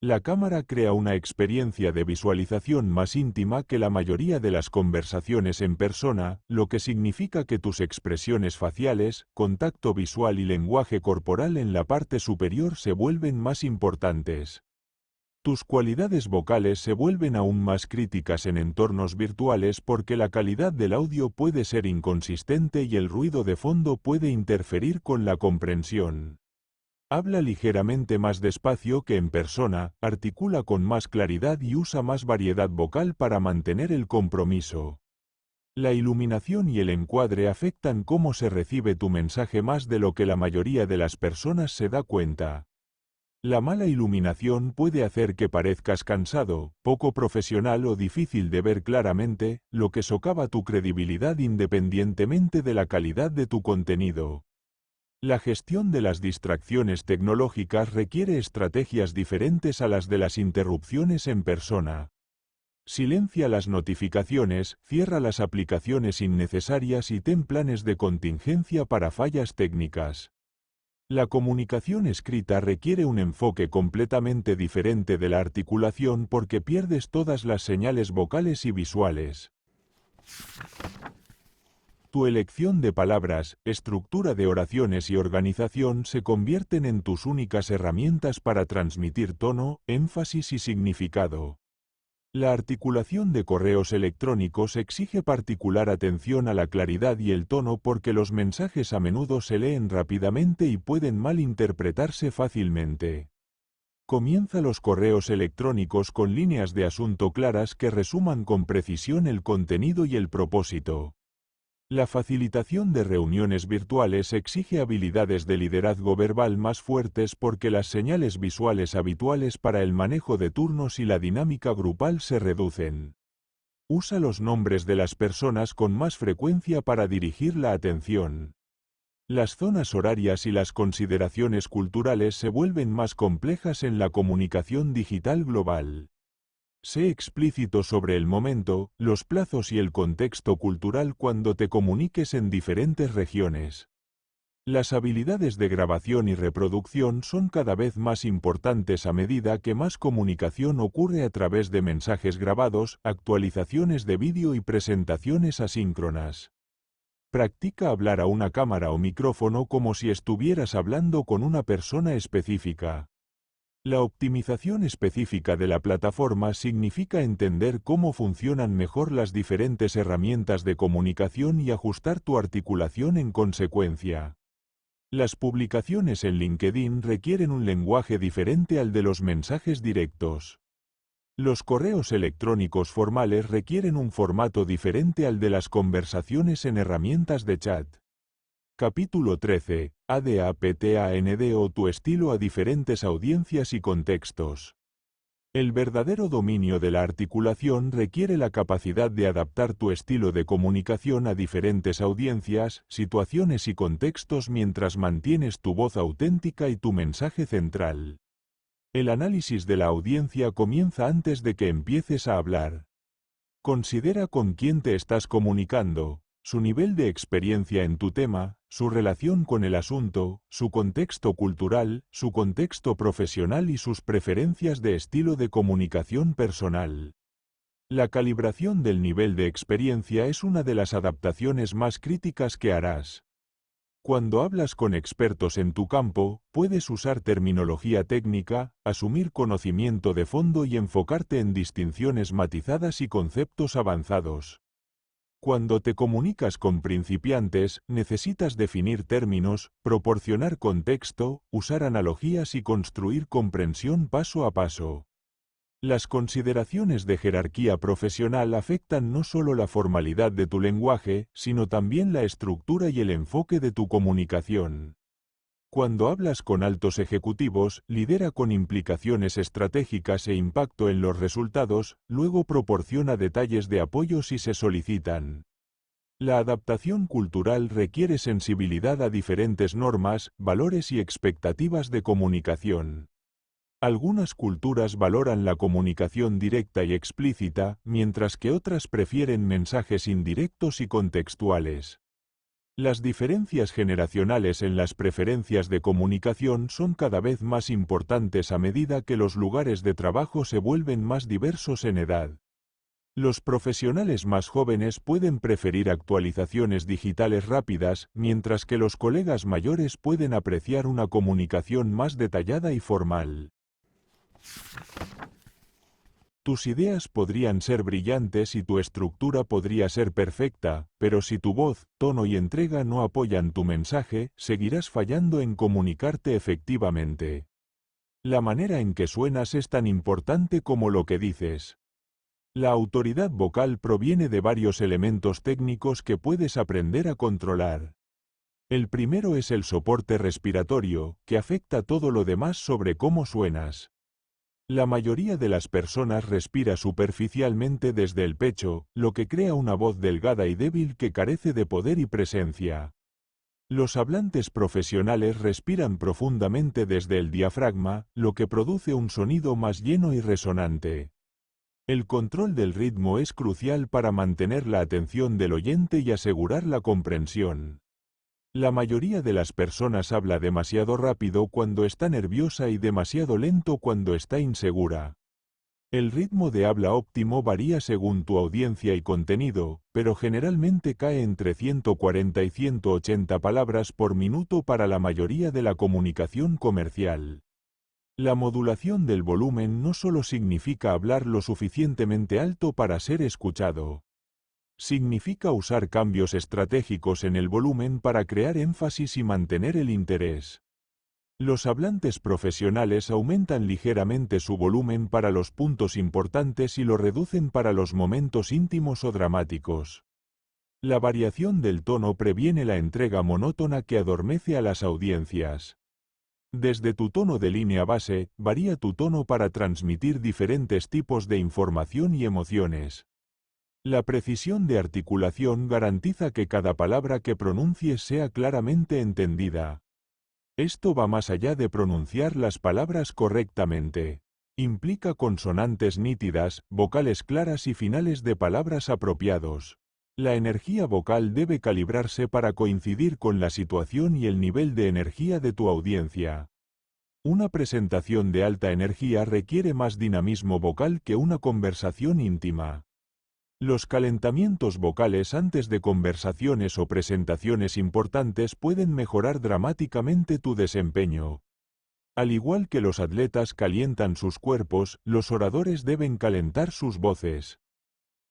La cámara crea una experiencia de visualización más íntima que la mayoría de las conversaciones en persona, lo que significa que tus expresiones faciales, contacto visual y lenguaje corporal en la parte superior se vuelven más importantes. Tus cualidades vocales se vuelven aún más críticas en entornos virtuales porque la calidad del audio puede ser inconsistente y el ruido de fondo puede interferir con la comprensión. Habla ligeramente más despacio que en persona, articula con más claridad y usa más variedad vocal para mantener el compromiso. La iluminación y el encuadre afectan cómo se recibe tu mensaje más de lo que la mayoría de las personas se da cuenta. La mala iluminación puede hacer que parezcas cansado, poco profesional o difícil de ver claramente, lo que socava tu credibilidad independientemente de la calidad de tu contenido. La gestión de las distracciones tecnológicas requiere estrategias diferentes a las de las interrupciones en persona. Silencia las notificaciones, cierra las aplicaciones innecesarias y ten planes de contingencia para fallas técnicas. La comunicación escrita requiere un enfoque completamente diferente de la articulación porque pierdes todas las señales vocales y visuales. Tu elección de palabras, estructura de oraciones y organización se convierten en tus únicas herramientas para transmitir tono, énfasis y significado. La articulación de correos electrónicos exige particular atención a la claridad y el tono porque los mensajes a menudo se leen rápidamente y pueden malinterpretarse fácilmente. Comienza los correos electrónicos con líneas de asunto claras que resuman con precisión el contenido y el propósito. La facilitación de reuniones virtuales exige habilidades de liderazgo verbal más fuertes porque las señales visuales habituales para el manejo de turnos y la dinámica grupal se reducen. Usa los nombres de las personas con más frecuencia para dirigir la atención. Las zonas horarias y las consideraciones culturales se vuelven más complejas en la comunicación digital global. Sé explícito sobre el momento, los plazos y el contexto cultural cuando te comuniques en diferentes regiones. Las habilidades de grabación y reproducción son cada vez más importantes a medida que más comunicación ocurre a través de mensajes grabados, actualizaciones de vídeo y presentaciones asíncronas. Practica hablar a una cámara o micrófono como si estuvieras hablando con una persona específica. La optimización específica de la plataforma significa entender cómo funcionan mejor las diferentes herramientas de comunicación y ajustar tu articulación en consecuencia. Las publicaciones en LinkedIn requieren un lenguaje diferente al de los mensajes directos. Los correos electrónicos formales requieren un formato diferente al de las conversaciones en herramientas de chat. Capítulo 13. ADAPTAND o tu estilo a diferentes audiencias y contextos. El verdadero dominio de la articulación requiere la capacidad de adaptar tu estilo de comunicación a diferentes audiencias, situaciones y contextos mientras mantienes tu voz auténtica y tu mensaje central. El análisis de la audiencia comienza antes de que empieces a hablar. Considera con quién te estás comunicando, su nivel de experiencia en tu tema, su relación con el asunto, su contexto cultural, su contexto profesional y sus preferencias de estilo de comunicación personal. La calibración del nivel de experiencia es una de las adaptaciones más críticas que harás. Cuando hablas con expertos en tu campo, puedes usar terminología técnica, asumir conocimiento de fondo y enfocarte en distinciones matizadas y conceptos avanzados. Cuando te comunicas con principiantes, necesitas definir términos, proporcionar contexto, usar analogías y construir comprensión paso a paso. Las consideraciones de jerarquía profesional afectan no solo la formalidad de tu lenguaje, sino también la estructura y el enfoque de tu comunicación. Cuando hablas con altos ejecutivos, lidera con implicaciones estratégicas e impacto en los resultados, luego proporciona detalles de apoyo si se solicitan. La adaptación cultural requiere sensibilidad a diferentes normas, valores y expectativas de comunicación. Algunas culturas valoran la comunicación directa y explícita, mientras que otras prefieren mensajes indirectos y contextuales. Las diferencias generacionales en las preferencias de comunicación son cada vez más importantes a medida que los lugares de trabajo se vuelven más diversos en edad. Los profesionales más jóvenes pueden preferir actualizaciones digitales rápidas, mientras que los colegas mayores pueden apreciar una comunicación más detallada y formal. Tus ideas podrían ser brillantes y tu estructura podría ser perfecta, pero si tu voz, tono y entrega no apoyan tu mensaje, seguirás fallando en comunicarte efectivamente. La manera en que suenas es tan importante como lo que dices. La autoridad vocal proviene de varios elementos técnicos que puedes aprender a controlar. El primero es el soporte respiratorio, que afecta todo lo demás sobre cómo suenas. La mayoría de las personas respira superficialmente desde el pecho, lo que crea una voz delgada y débil que carece de poder y presencia. Los hablantes profesionales respiran profundamente desde el diafragma, lo que produce un sonido más lleno y resonante. El control del ritmo es crucial para mantener la atención del oyente y asegurar la comprensión. La mayoría de las personas habla demasiado rápido cuando está nerviosa y demasiado lento cuando está insegura. El ritmo de habla óptimo varía según tu audiencia y contenido, pero generalmente cae entre 140 y 180 palabras por minuto para la mayoría de la comunicación comercial. La modulación del volumen no solo significa hablar lo suficientemente alto para ser escuchado. Significa usar cambios estratégicos en el volumen para crear énfasis y mantener el interés. Los hablantes profesionales aumentan ligeramente su volumen para los puntos importantes y lo reducen para los momentos íntimos o dramáticos. La variación del tono previene la entrega monótona que adormece a las audiencias. Desde tu tono de línea base, varía tu tono para transmitir diferentes tipos de información y emociones. La precisión de articulación garantiza que cada palabra que pronuncies sea claramente entendida. Esto va más allá de pronunciar las palabras correctamente. Implica consonantes nítidas, vocales claras y finales de palabras apropiados. La energía vocal debe calibrarse para coincidir con la situación y el nivel de energía de tu audiencia. Una presentación de alta energía requiere más dinamismo vocal que una conversación íntima. Los calentamientos vocales antes de conversaciones o presentaciones importantes pueden mejorar dramáticamente tu desempeño. Al igual que los atletas calientan sus cuerpos, los oradores deben calentar sus voces.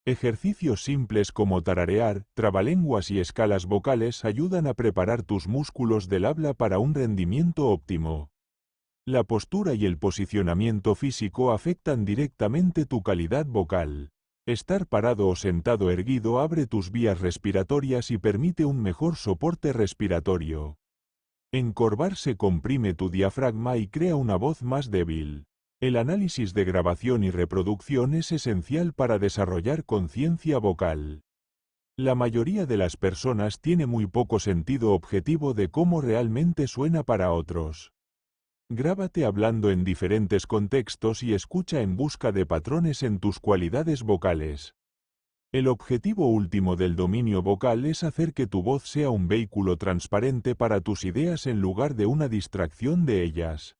Ejercicios simples como tararear, trabalenguas y escalas vocales ayudan a preparar tus músculos del habla para un rendimiento óptimo. La postura y el posicionamiento físico afectan directamente tu calidad vocal. Estar parado o sentado erguido abre tus vías respiratorias y permite un mejor soporte respiratorio. Encorvarse comprime tu diafragma y crea una voz más débil. El análisis de grabación y reproducción es esencial para desarrollar conciencia vocal. La mayoría de las personas tiene muy poco sentido objetivo de cómo realmente suena para otros. Grábate hablando en diferentes contextos y escucha en busca de patrones en tus cualidades vocales. El objetivo último del dominio vocal es hacer que tu voz sea un vehículo transparente para tus ideas en lugar de una distracción de ellas.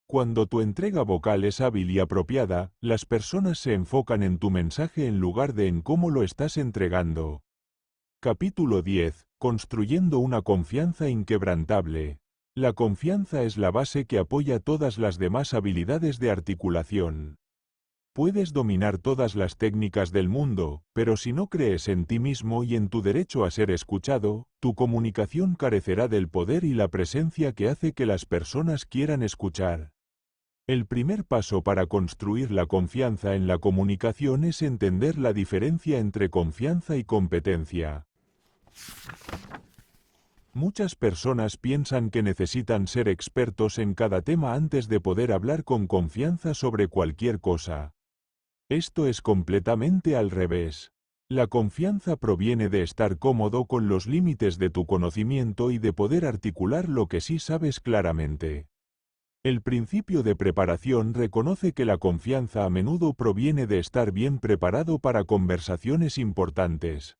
Cuando tu entrega vocal es hábil y apropiada, las personas se enfocan en tu mensaje en lugar de en cómo lo estás entregando. Capítulo 10. Construyendo una confianza inquebrantable. La confianza es la base que apoya todas las demás habilidades de articulación. Puedes dominar todas las técnicas del mundo, pero si no crees en ti mismo y en tu derecho a ser escuchado, tu comunicación carecerá del poder y la presencia que hace que las personas quieran escuchar. El primer paso para construir la confianza en la comunicación es entender la diferencia entre confianza y competencia. Muchas personas piensan que necesitan ser expertos en cada tema antes de poder hablar con confianza sobre cualquier cosa. Esto es completamente al revés. La confianza proviene de estar cómodo con los límites de tu conocimiento y de poder articular lo que sí sabes claramente. El principio de preparación reconoce que la confianza a menudo proviene de estar bien preparado para conversaciones importantes.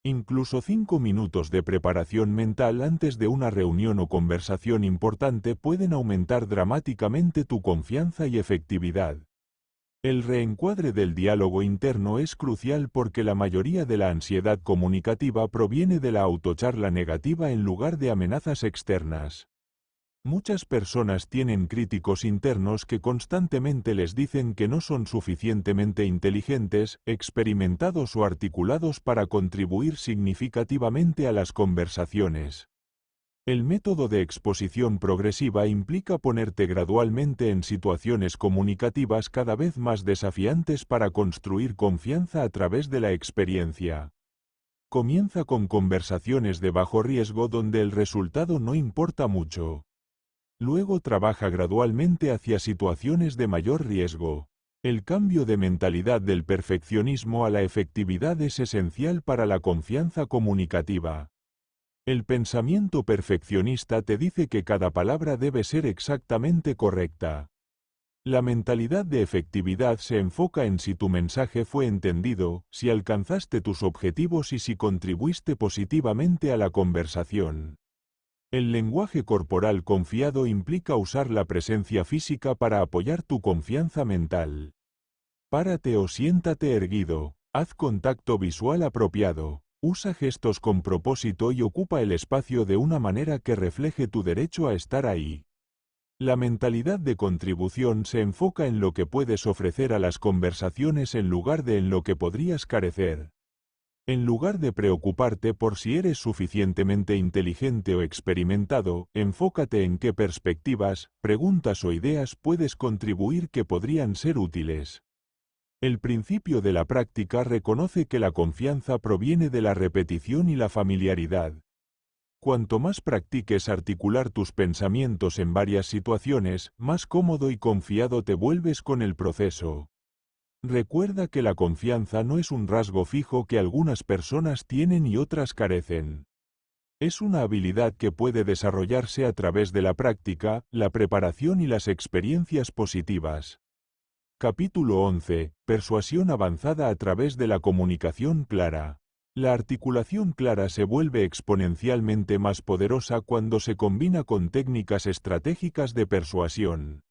Incluso 5 minutos de preparación mental antes de una reunión o conversación importante pueden aumentar dramáticamente tu confianza y efectividad. El reencuadre del diálogo interno es crucial porque la mayoría de la ansiedad comunicativa proviene de la autocharla negativa en lugar de amenazas externas. Muchas personas tienen críticos internos que constantemente les dicen que no son suficientemente inteligentes, experimentados o articulados para contribuir significativamente a las conversaciones. El método de exposición progresiva implica ponerte gradualmente en situaciones comunicativas cada vez más desafiantes para construir confianza a través de la experiencia. Comienza con conversaciones de bajo riesgo donde el resultado no importa mucho. Luego trabaja gradualmente hacia situaciones de mayor riesgo. El cambio de mentalidad del perfeccionismo a la efectividad es esencial para la confianza comunicativa. El pensamiento perfeccionista te dice que cada palabra debe ser exactamente correcta. La mentalidad de efectividad se enfoca en si tu mensaje fue entendido, si alcanzaste tus objetivos y si contribuiste positivamente a la conversación. El lenguaje corporal confiado implica usar la presencia física para apoyar tu confianza mental. Párate o siéntate erguido, haz contacto visual apropiado, usa gestos con propósito y ocupa el espacio de una manera que refleje tu derecho a estar ahí. La mentalidad de contribución se enfoca en lo que puedes ofrecer a las conversaciones en lugar de en lo que podrías carecer. En lugar de preocuparte por si eres suficientemente inteligente o experimentado, enfócate en qué perspectivas, preguntas o ideas puedes contribuir que podrían ser útiles. El principio de la práctica reconoce que la confianza proviene de la repetición y la familiaridad. Cuanto más practiques articular tus pensamientos en varias situaciones, más cómodo y confiado te vuelves con el proceso. Recuerda que la confianza no es un rasgo fijo que algunas personas tienen y otras carecen. Es una habilidad que puede desarrollarse a través de la práctica, la preparación y las experiencias positivas. Capítulo 11. Persuasión avanzada a través de la comunicación clara. La articulación clara se vuelve exponencialmente más poderosa cuando se combina con técnicas estratégicas de persuasión.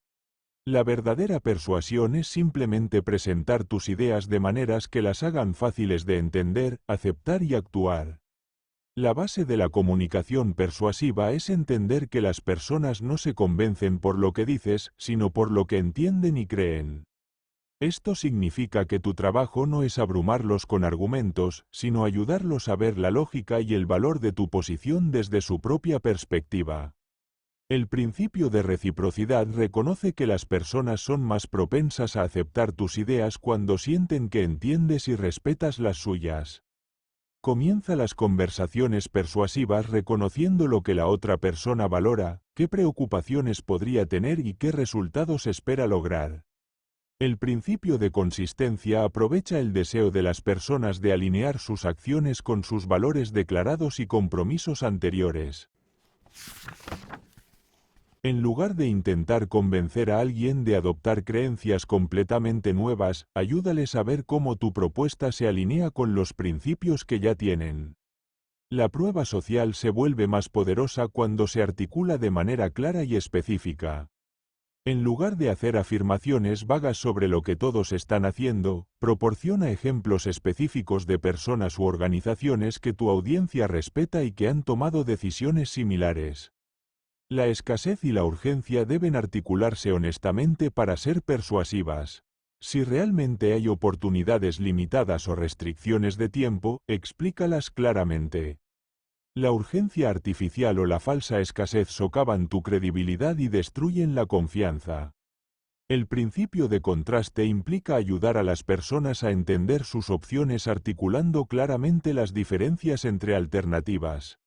La verdadera persuasión es simplemente presentar tus ideas de maneras que las hagan fáciles de entender, aceptar y actuar. La base de la comunicación persuasiva es entender que las personas no se convencen por lo que dices, sino por lo que entienden y creen. Esto significa que tu trabajo no es abrumarlos con argumentos, sino ayudarlos a ver la lógica y el valor de tu posición desde su propia perspectiva. El principio de reciprocidad reconoce que las personas son más propensas a aceptar tus ideas cuando sienten que entiendes y respetas las suyas. Comienza las conversaciones persuasivas reconociendo lo que la otra persona valora, qué preocupaciones podría tener y qué resultados espera lograr. El principio de consistencia aprovecha el deseo de las personas de alinear sus acciones con sus valores declarados y compromisos anteriores. En lugar de intentar convencer a alguien de adoptar creencias completamente nuevas, ayúdales a ver cómo tu propuesta se alinea con los principios que ya tienen. La prueba social se vuelve más poderosa cuando se articula de manera clara y específica. En lugar de hacer afirmaciones vagas sobre lo que todos están haciendo, proporciona ejemplos específicos de personas u organizaciones que tu audiencia respeta y que han tomado decisiones similares. La escasez y la urgencia deben articularse honestamente para ser persuasivas. Si realmente hay oportunidades limitadas o restricciones de tiempo, explícalas claramente. La urgencia artificial o la falsa escasez socavan tu credibilidad y destruyen la confianza. El principio de contraste implica ayudar a las personas a entender sus opciones articulando claramente las diferencias entre alternativas.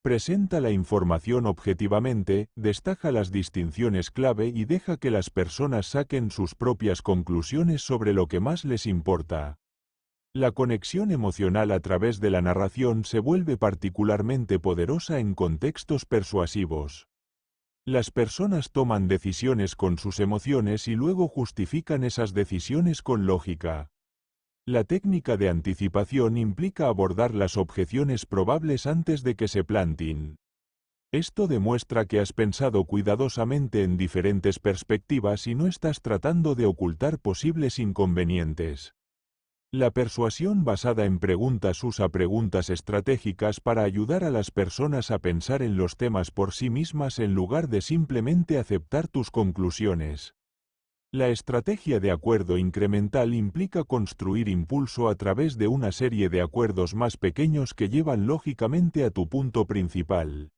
Presenta la información objetivamente, destaca las distinciones clave y deja que las personas saquen sus propias conclusiones sobre lo que más les importa. La conexión emocional a través de la narración se vuelve particularmente poderosa en contextos persuasivos. Las personas toman decisiones con sus emociones y luego justifican esas decisiones con lógica. La técnica de anticipación implica abordar las objeciones probables antes de que se planteen. Esto demuestra que has pensado cuidadosamente en diferentes perspectivas y no estás tratando de ocultar posibles inconvenientes. La persuasión basada en preguntas usa preguntas estratégicas para ayudar a las personas a pensar en los temas por sí mismas en lugar de simplemente aceptar tus conclusiones. La estrategia de acuerdo incremental implica construir impulso a través de una serie de acuerdos más pequeños que llevan lógicamente a tu punto principal.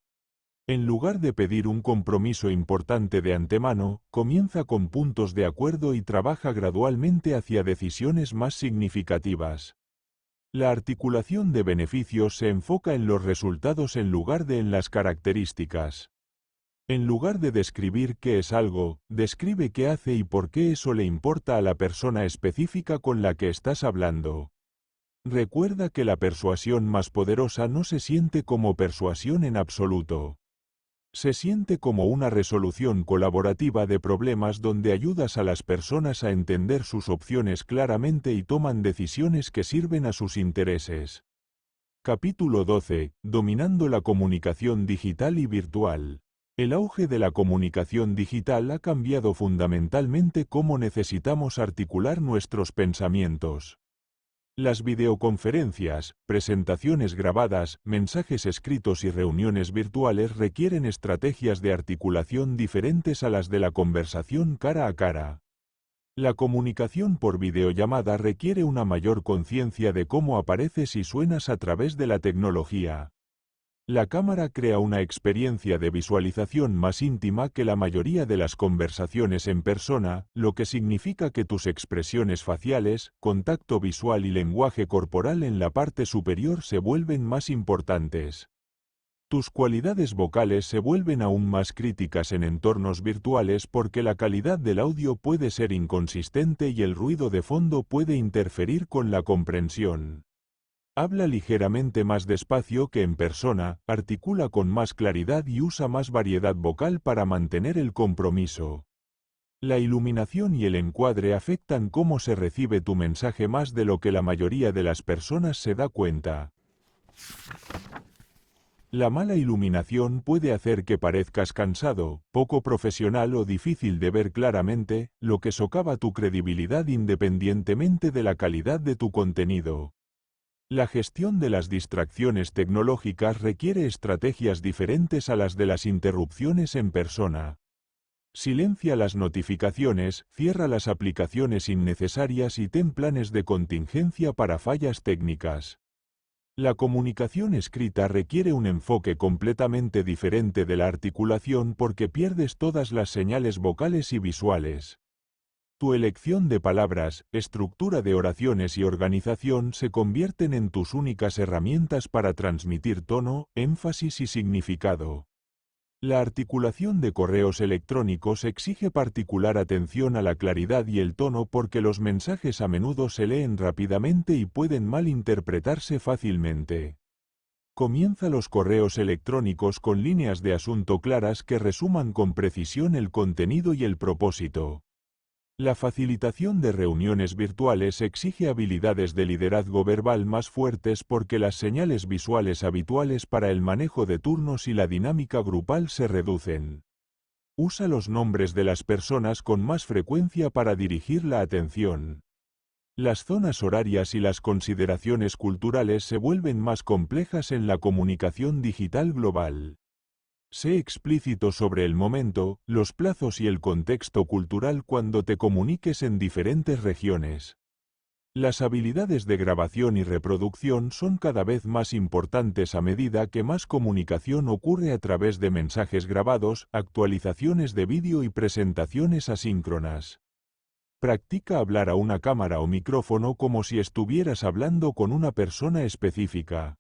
En lugar de pedir un compromiso importante de antemano, comienza con puntos de acuerdo y trabaja gradualmente hacia decisiones más significativas. La articulación de beneficios se enfoca en los resultados en lugar de en las características. En lugar de describir qué es algo, describe qué hace y por qué eso le importa a la persona específica con la que estás hablando. Recuerda que la persuasión más poderosa no se siente como persuasión en absoluto. Se siente como una resolución colaborativa de problemas donde ayudas a las personas a entender sus opciones claramente y toman decisiones que sirven a sus intereses. Capítulo 12. Dominando la comunicación digital y virtual. El auge de la comunicación digital ha cambiado fundamentalmente cómo necesitamos articular nuestros pensamientos. Las videoconferencias, presentaciones grabadas, mensajes escritos y reuniones virtuales requieren estrategias de articulación diferentes a las de la conversación cara a cara. La comunicación por videollamada requiere una mayor conciencia de cómo apareces y suenas a través de la tecnología. La cámara crea una experiencia de visualización más íntima que la mayoría de las conversaciones en persona, lo que significa que tus expresiones faciales, contacto visual y lenguaje corporal en la parte superior se vuelven más importantes. Tus cualidades vocales se vuelven aún más críticas en entornos virtuales porque la calidad del audio puede ser inconsistente y el ruido de fondo puede interferir con la comprensión. Habla ligeramente más despacio que en persona, articula con más claridad y usa más variedad vocal para mantener el compromiso. La iluminación y el encuadre afectan cómo se recibe tu mensaje más de lo que la mayoría de las personas se da cuenta. La mala iluminación puede hacer que parezcas cansado, poco profesional o difícil de ver claramente, lo que socava tu credibilidad independientemente de la calidad de tu contenido. La gestión de las distracciones tecnológicas requiere estrategias diferentes a las de las interrupciones en persona. Silencia las notificaciones, cierra las aplicaciones innecesarias y ten planes de contingencia para fallas técnicas. La comunicación escrita requiere un enfoque completamente diferente de la articulación porque pierdes todas las señales vocales y visuales. Tu elección de palabras, estructura de oraciones y organización se convierten en tus únicas herramientas para transmitir tono, énfasis y significado. La articulación de correos electrónicos exige particular atención a la claridad y el tono porque los mensajes a menudo se leen rápidamente y pueden malinterpretarse fácilmente. Comienza los correos electrónicos con líneas de asunto claras que resuman con precisión el contenido y el propósito. La facilitación de reuniones virtuales exige habilidades de liderazgo verbal más fuertes porque las señales visuales habituales para el manejo de turnos y la dinámica grupal se reducen. Usa los nombres de las personas con más frecuencia para dirigir la atención. Las zonas horarias y las consideraciones culturales se vuelven más complejas en la comunicación digital global. Sé explícito sobre el momento, los plazos y el contexto cultural cuando te comuniques en diferentes regiones. Las habilidades de grabación y reproducción son cada vez más importantes a medida que más comunicación ocurre a través de mensajes grabados, actualizaciones de vídeo y presentaciones asíncronas. Practica hablar a una cámara o micrófono como si estuvieras hablando con una persona específica.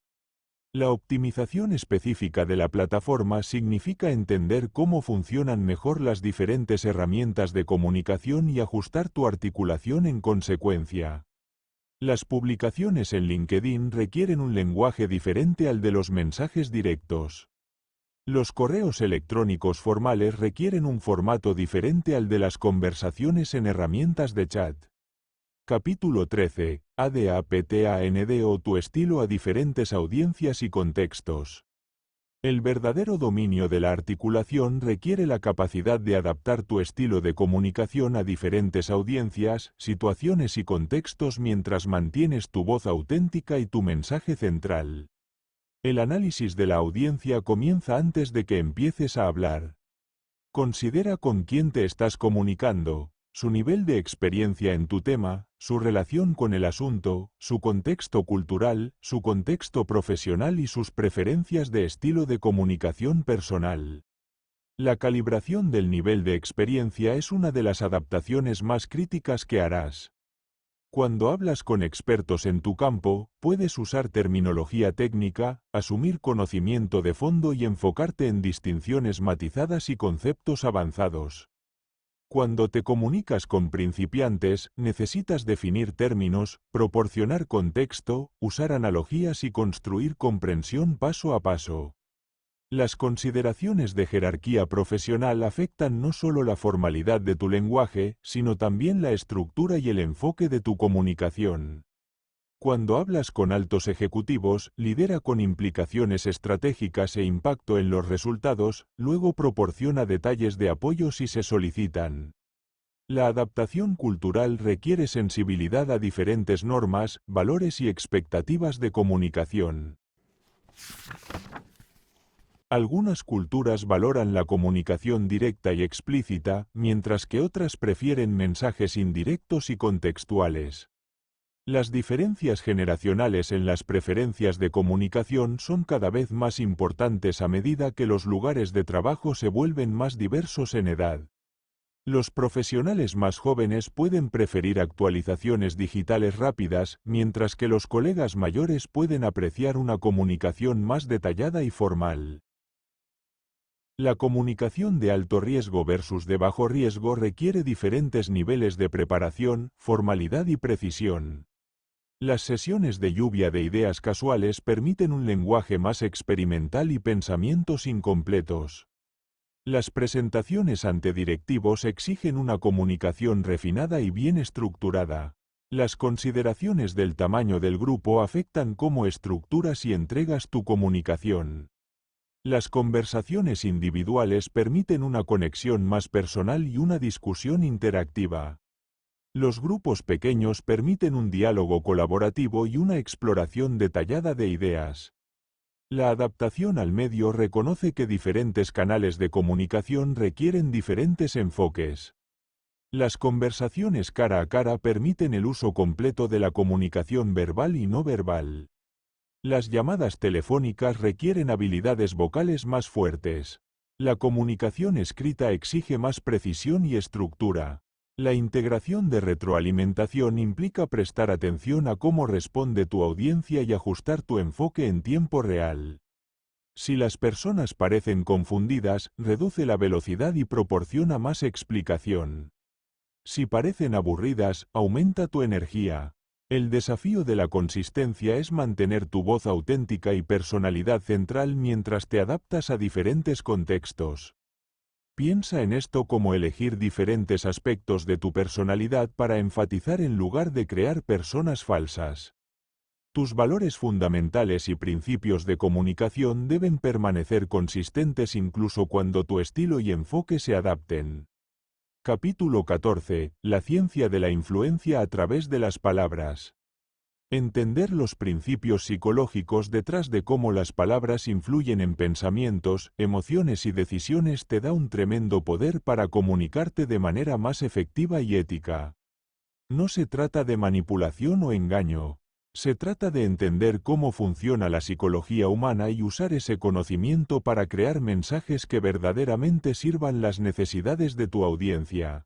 La optimización específica de la plataforma significa entender cómo funcionan mejor las diferentes herramientas de comunicación y ajustar tu articulación en consecuencia. Las publicaciones en LinkedIn requieren un lenguaje diferente al de los mensajes directos. Los correos electrónicos formales requieren un formato diferente al de las conversaciones en herramientas de chat. Capítulo 13. ADAPTAND o tu estilo a diferentes audiencias y contextos. El verdadero dominio de la articulación requiere la capacidad de adaptar tu estilo de comunicación a diferentes audiencias, situaciones y contextos mientras mantienes tu voz auténtica y tu mensaje central. El análisis de la audiencia comienza antes de que empieces a hablar. Considera con quién te estás comunicando, su nivel de experiencia en tu tema, su relación con el asunto, su contexto cultural, su contexto profesional y sus preferencias de estilo de comunicación personal. La calibración del nivel de experiencia es una de las adaptaciones más críticas que harás. Cuando hablas con expertos en tu campo, puedes usar terminología técnica, asumir conocimiento de fondo y enfocarte en distinciones matizadas y conceptos avanzados. Cuando te comunicas con principiantes, necesitas definir términos, proporcionar contexto, usar analogías y construir comprensión paso a paso. Las consideraciones de jerarquía profesional afectan no solo la formalidad de tu lenguaje, sino también la estructura y el enfoque de tu comunicación. Cuando hablas con altos ejecutivos, lidera con implicaciones estratégicas e impacto en los resultados, luego proporciona detalles de apoyo si se solicitan. La adaptación cultural requiere sensibilidad a diferentes normas, valores y expectativas de comunicación. Algunas culturas valoran la comunicación directa y explícita, mientras que otras prefieren mensajes indirectos y contextuales. Las diferencias generacionales en las preferencias de comunicación son cada vez más importantes a medida que los lugares de trabajo se vuelven más diversos en edad. Los profesionales más jóvenes pueden preferir actualizaciones digitales rápidas, mientras que los colegas mayores pueden apreciar una comunicación más detallada y formal. La comunicación de alto riesgo versus de bajo riesgo requiere diferentes niveles de preparación, formalidad y precisión. Las sesiones de lluvia de ideas casuales permiten un lenguaje más experimental y pensamientos incompletos. Las presentaciones ante directivos exigen una comunicación refinada y bien estructurada. Las consideraciones del tamaño del grupo afectan cómo estructuras y entregas tu comunicación. Las conversaciones individuales permiten una conexión más personal y una discusión interactiva. Los grupos pequeños permiten un diálogo colaborativo y una exploración detallada de ideas. La adaptación al medio reconoce que diferentes canales de comunicación requieren diferentes enfoques. Las conversaciones cara a cara permiten el uso completo de la comunicación verbal y no verbal. Las llamadas telefónicas requieren habilidades vocales más fuertes. La comunicación escrita exige más precisión y estructura. La integración de retroalimentación implica prestar atención a cómo responde tu audiencia y ajustar tu enfoque en tiempo real. Si las personas parecen confundidas, reduce la velocidad y proporciona más explicación. Si parecen aburridas, aumenta tu energía. El desafío de la consistencia es mantener tu voz auténtica y personalidad central mientras te adaptas a diferentes contextos. Piensa en esto como elegir diferentes aspectos de tu personalidad para enfatizar en lugar de crear personas falsas. Tus valores fundamentales y principios de comunicación deben permanecer consistentes incluso cuando tu estilo y enfoque se adapten. Capítulo 14. La ciencia de la influencia a través de las palabras. Entender los principios psicológicos detrás de cómo las palabras influyen en pensamientos, emociones y decisiones te da un tremendo poder para comunicarte de manera más efectiva y ética. No se trata de manipulación o engaño. Se trata de entender cómo funciona la psicología humana y usar ese conocimiento para crear mensajes que verdaderamente sirvan las necesidades de tu audiencia.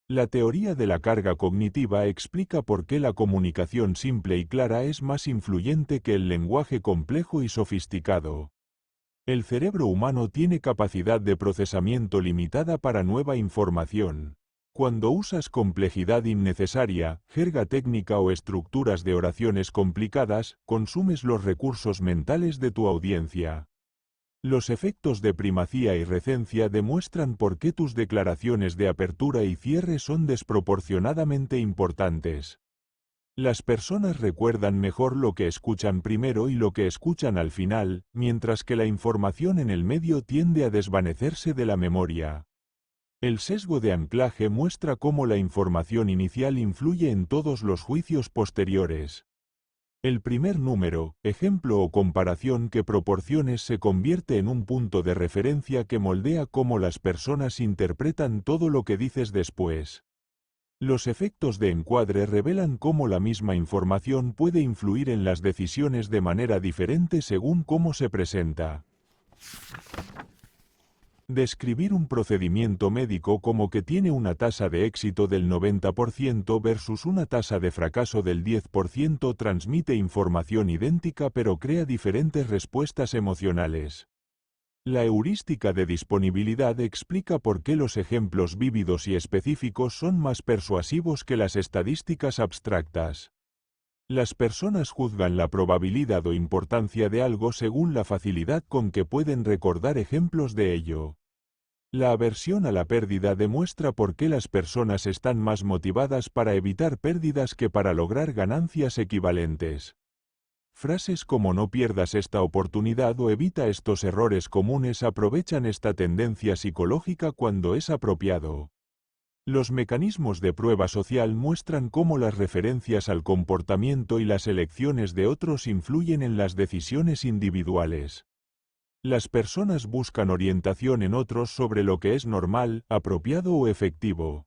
La teoría de la carga cognitiva explica por qué la comunicación simple y clara es más influyente que el lenguaje complejo y sofisticado. El cerebro humano tiene capacidad de procesamiento limitada para nueva información. Cuando usas complejidad innecesaria, jerga técnica o estructuras de oraciones complicadas, consumes los recursos mentales de tu audiencia. Los efectos de primacía y recencia demuestran por qué tus declaraciones de apertura y cierre son desproporcionadamente importantes. Las personas recuerdan mejor lo que escuchan primero y lo que escuchan al final, mientras que la información en el medio tiende a desvanecerse de la memoria. El sesgo de anclaje muestra cómo la información inicial influye en todos los juicios posteriores. El primer número, ejemplo o comparación que proporciones se convierte en un punto de referencia que moldea cómo las personas interpretan todo lo que dices después. Los efectos de encuadre revelan cómo la misma información puede influir en las decisiones de manera diferente según cómo se presenta. Describir un procedimiento médico como que tiene una tasa de éxito del 90% versus una tasa de fracaso del 10% transmite información idéntica pero crea diferentes respuestas emocionales. La heurística de disponibilidad explica por qué los ejemplos vívidos y específicos son más persuasivos que las estadísticas abstractas. Las personas juzgan la probabilidad o importancia de algo según la facilidad con que pueden recordar ejemplos de ello. La aversión a la pérdida demuestra por qué las personas están más motivadas para evitar pérdidas que para lograr ganancias equivalentes. Frases como "no pierdas esta oportunidad" o "evita estos errores comunes" aprovechan esta tendencia psicológica cuando es apropiado. Los mecanismos de prueba social muestran cómo las referencias al comportamiento y las elecciones de otros influyen en las decisiones individuales. Las personas buscan orientación en otros sobre lo que es normal, apropiado o efectivo.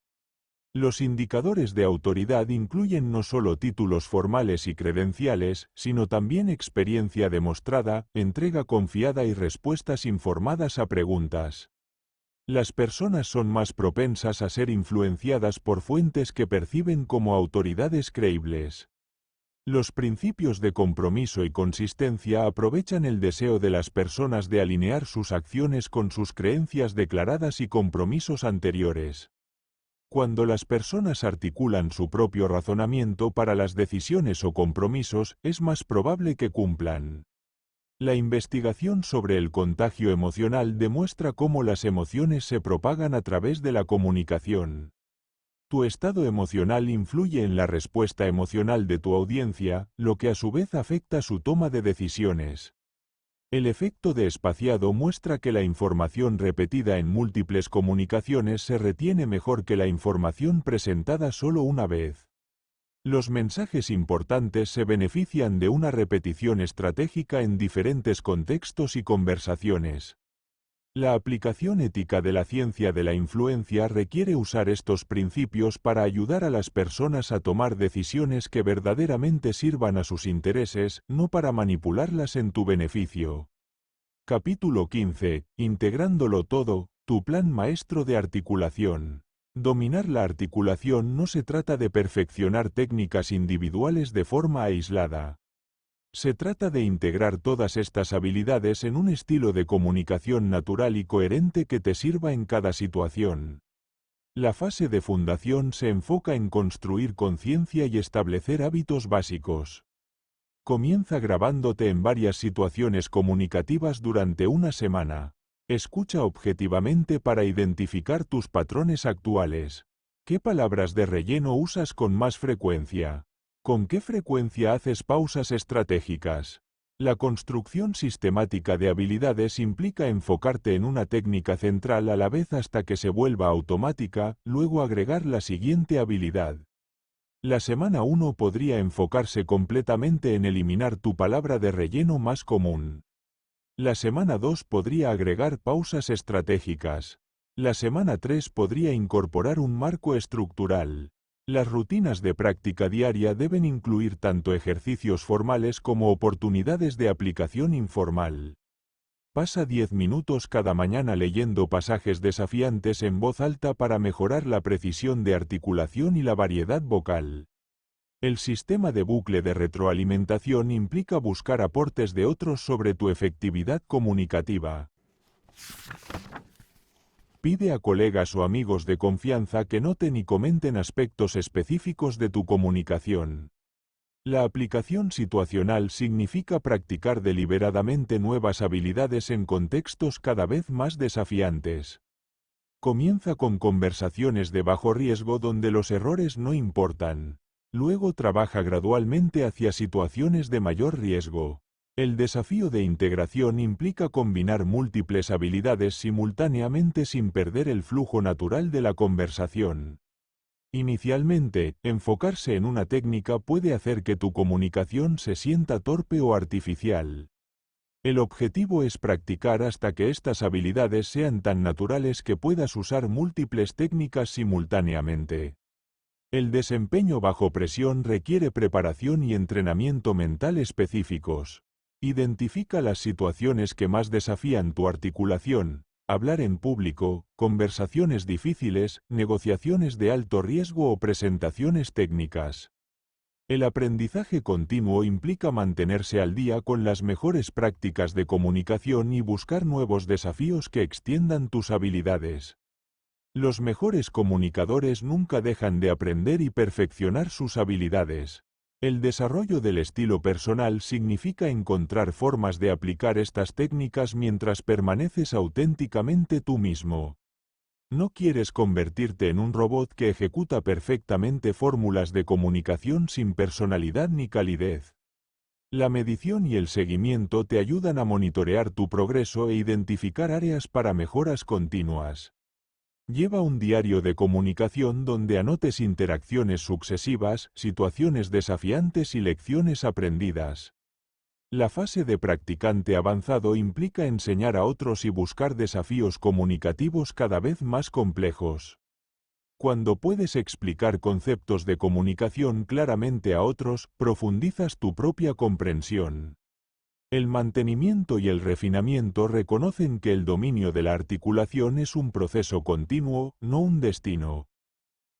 Los indicadores de autoridad incluyen no solo títulos formales y credenciales, sino también experiencia demostrada, entrega confiada y respuestas informadas a preguntas. Las personas son más propensas a ser influenciadas por fuentes que perciben como autoridades creíbles. Los principios de compromiso y consistencia aprovechan el deseo de las personas de alinear sus acciones con sus creencias declaradas y compromisos anteriores. Cuando las personas articulan su propio razonamiento para las decisiones o compromisos, es más probable que cumplan. La investigación sobre el contagio emocional demuestra cómo las emociones se propagan a través de la comunicación. Tu estado emocional influye en la respuesta emocional de tu audiencia, lo que a su vez afecta su toma de decisiones. El efecto de espaciado muestra que la información repetida en múltiples comunicaciones se retiene mejor que la información presentada solo una vez. Los mensajes importantes se benefician de una repetición estratégica en diferentes contextos y conversaciones. La aplicación ética de la ciencia de la influencia requiere usar estos principios para ayudar a las personas a tomar decisiones que verdaderamente sirvan a sus intereses, no para manipularlas en tu beneficio. Capítulo 15. Integrándolo todo, tu plan maestro de articulación. Dominar la articulación no se trata de perfeccionar técnicas individuales de forma aislada. Se trata de integrar todas estas habilidades en un estilo de comunicación natural y coherente que te sirva en cada situación. La fase de fundación se enfoca en construir conciencia y establecer hábitos básicos. Comienza grabándote en varias situaciones comunicativas durante una semana. Escucha objetivamente para identificar tus patrones actuales. ¿Qué palabras de relleno usas con más frecuencia? ¿Con qué frecuencia haces pausas estratégicas? La construcción sistemática de habilidades implica enfocarte en una técnica central a la vez hasta que se vuelva automática, luego agregar la siguiente habilidad. La semana 1 podría enfocarse completamente en eliminar tu palabra de relleno más común. La semana 2 podría agregar pausas estratégicas. La semana 3 podría incorporar un marco estructural. Las rutinas de práctica diaria deben incluir tanto ejercicios formales como oportunidades de aplicación informal. Pasa 10 minutos cada mañana leyendo pasajes desafiantes en voz alta para mejorar la precisión de articulación y la variedad vocal. El sistema de bucle de retroalimentación implica buscar aportes de otros sobre tu efectividad comunicativa. Pide a colegas o amigos de confianza que noten y comenten aspectos específicos de tu comunicación. La aplicación situacional significa practicar deliberadamente nuevas habilidades en contextos cada vez más desafiantes. Comienza con conversaciones de bajo riesgo donde los errores no importan. Luego trabaja gradualmente hacia situaciones de mayor riesgo. El desafío de integración implica combinar múltiples habilidades simultáneamente sin perder el flujo natural de la conversación. Inicialmente, enfocarse en una técnica puede hacer que tu comunicación se sienta torpe o artificial. El objetivo es practicar hasta que estas habilidades sean tan naturales que puedas usar múltiples técnicas simultáneamente. El desempeño bajo presión requiere preparación y entrenamiento mental específicos. Identifica las situaciones que más desafían tu articulación: hablar en público, conversaciones difíciles, negociaciones de alto riesgo o presentaciones técnicas. El aprendizaje continuo implica mantenerse al día con las mejores prácticas de comunicación y buscar nuevos desafíos que extiendan tus habilidades. Los mejores comunicadores nunca dejan de aprender y perfeccionar sus habilidades. El desarrollo del estilo personal significa encontrar formas de aplicar estas técnicas mientras permaneces auténticamente tú mismo. No quieres convertirte en un robot que ejecuta perfectamente fórmulas de comunicación sin personalidad ni calidez. La medición y el seguimiento te ayudan a monitorear tu progreso e identificar áreas para mejoras continuas. Lleva un diario de comunicación donde anotes interacciones sucesivas, situaciones desafiantes y lecciones aprendidas. La fase de practicante avanzado implica enseñar a otros y buscar desafíos comunicativos cada vez más complejos. Cuando puedes explicar conceptos de comunicación claramente a otros, profundizas tu propia comprensión. El mantenimiento y el refinamiento reconocen que el dominio de la articulación es un proceso continuo, no un destino.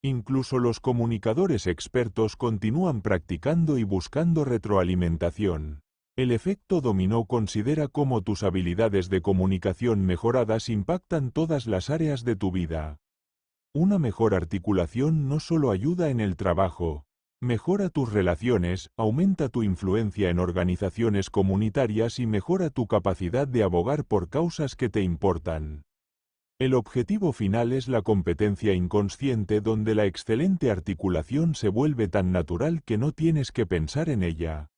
Incluso los comunicadores expertos continúan practicando y buscando retroalimentación. El efecto dominó considera cómo tus habilidades de comunicación mejoradas impactan todas las áreas de tu vida. Una mejor articulación no solo ayuda en el trabajo, mejora tus relaciones, aumenta tu influencia en organizaciones comunitarias y mejora tu capacidad de abogar por causas que te importan. El objetivo final es la competencia inconsciente donde la excelente articulación se vuelve tan natural que no tienes que pensar en ella.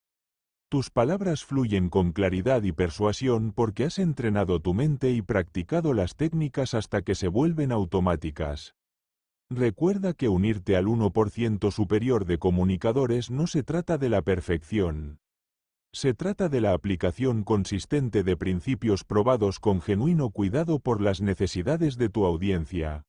Tus palabras fluyen con claridad y persuasión porque has entrenado tu mente y practicado las técnicas hasta que se vuelven automáticas. Recuerda que unirte al 1% superior de comunicadores no se trata de la perfección. Se trata de la aplicación consistente de principios probados con genuino cuidado por las necesidades de tu audiencia.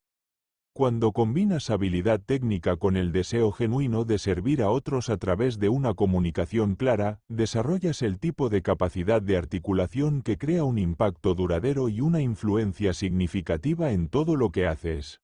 Cuando combinas habilidad técnica con el deseo genuino de servir a otros a través de una comunicación clara, desarrollas el tipo de capacidad de articulación que crea un impacto duradero y una influencia significativa en todo lo que haces.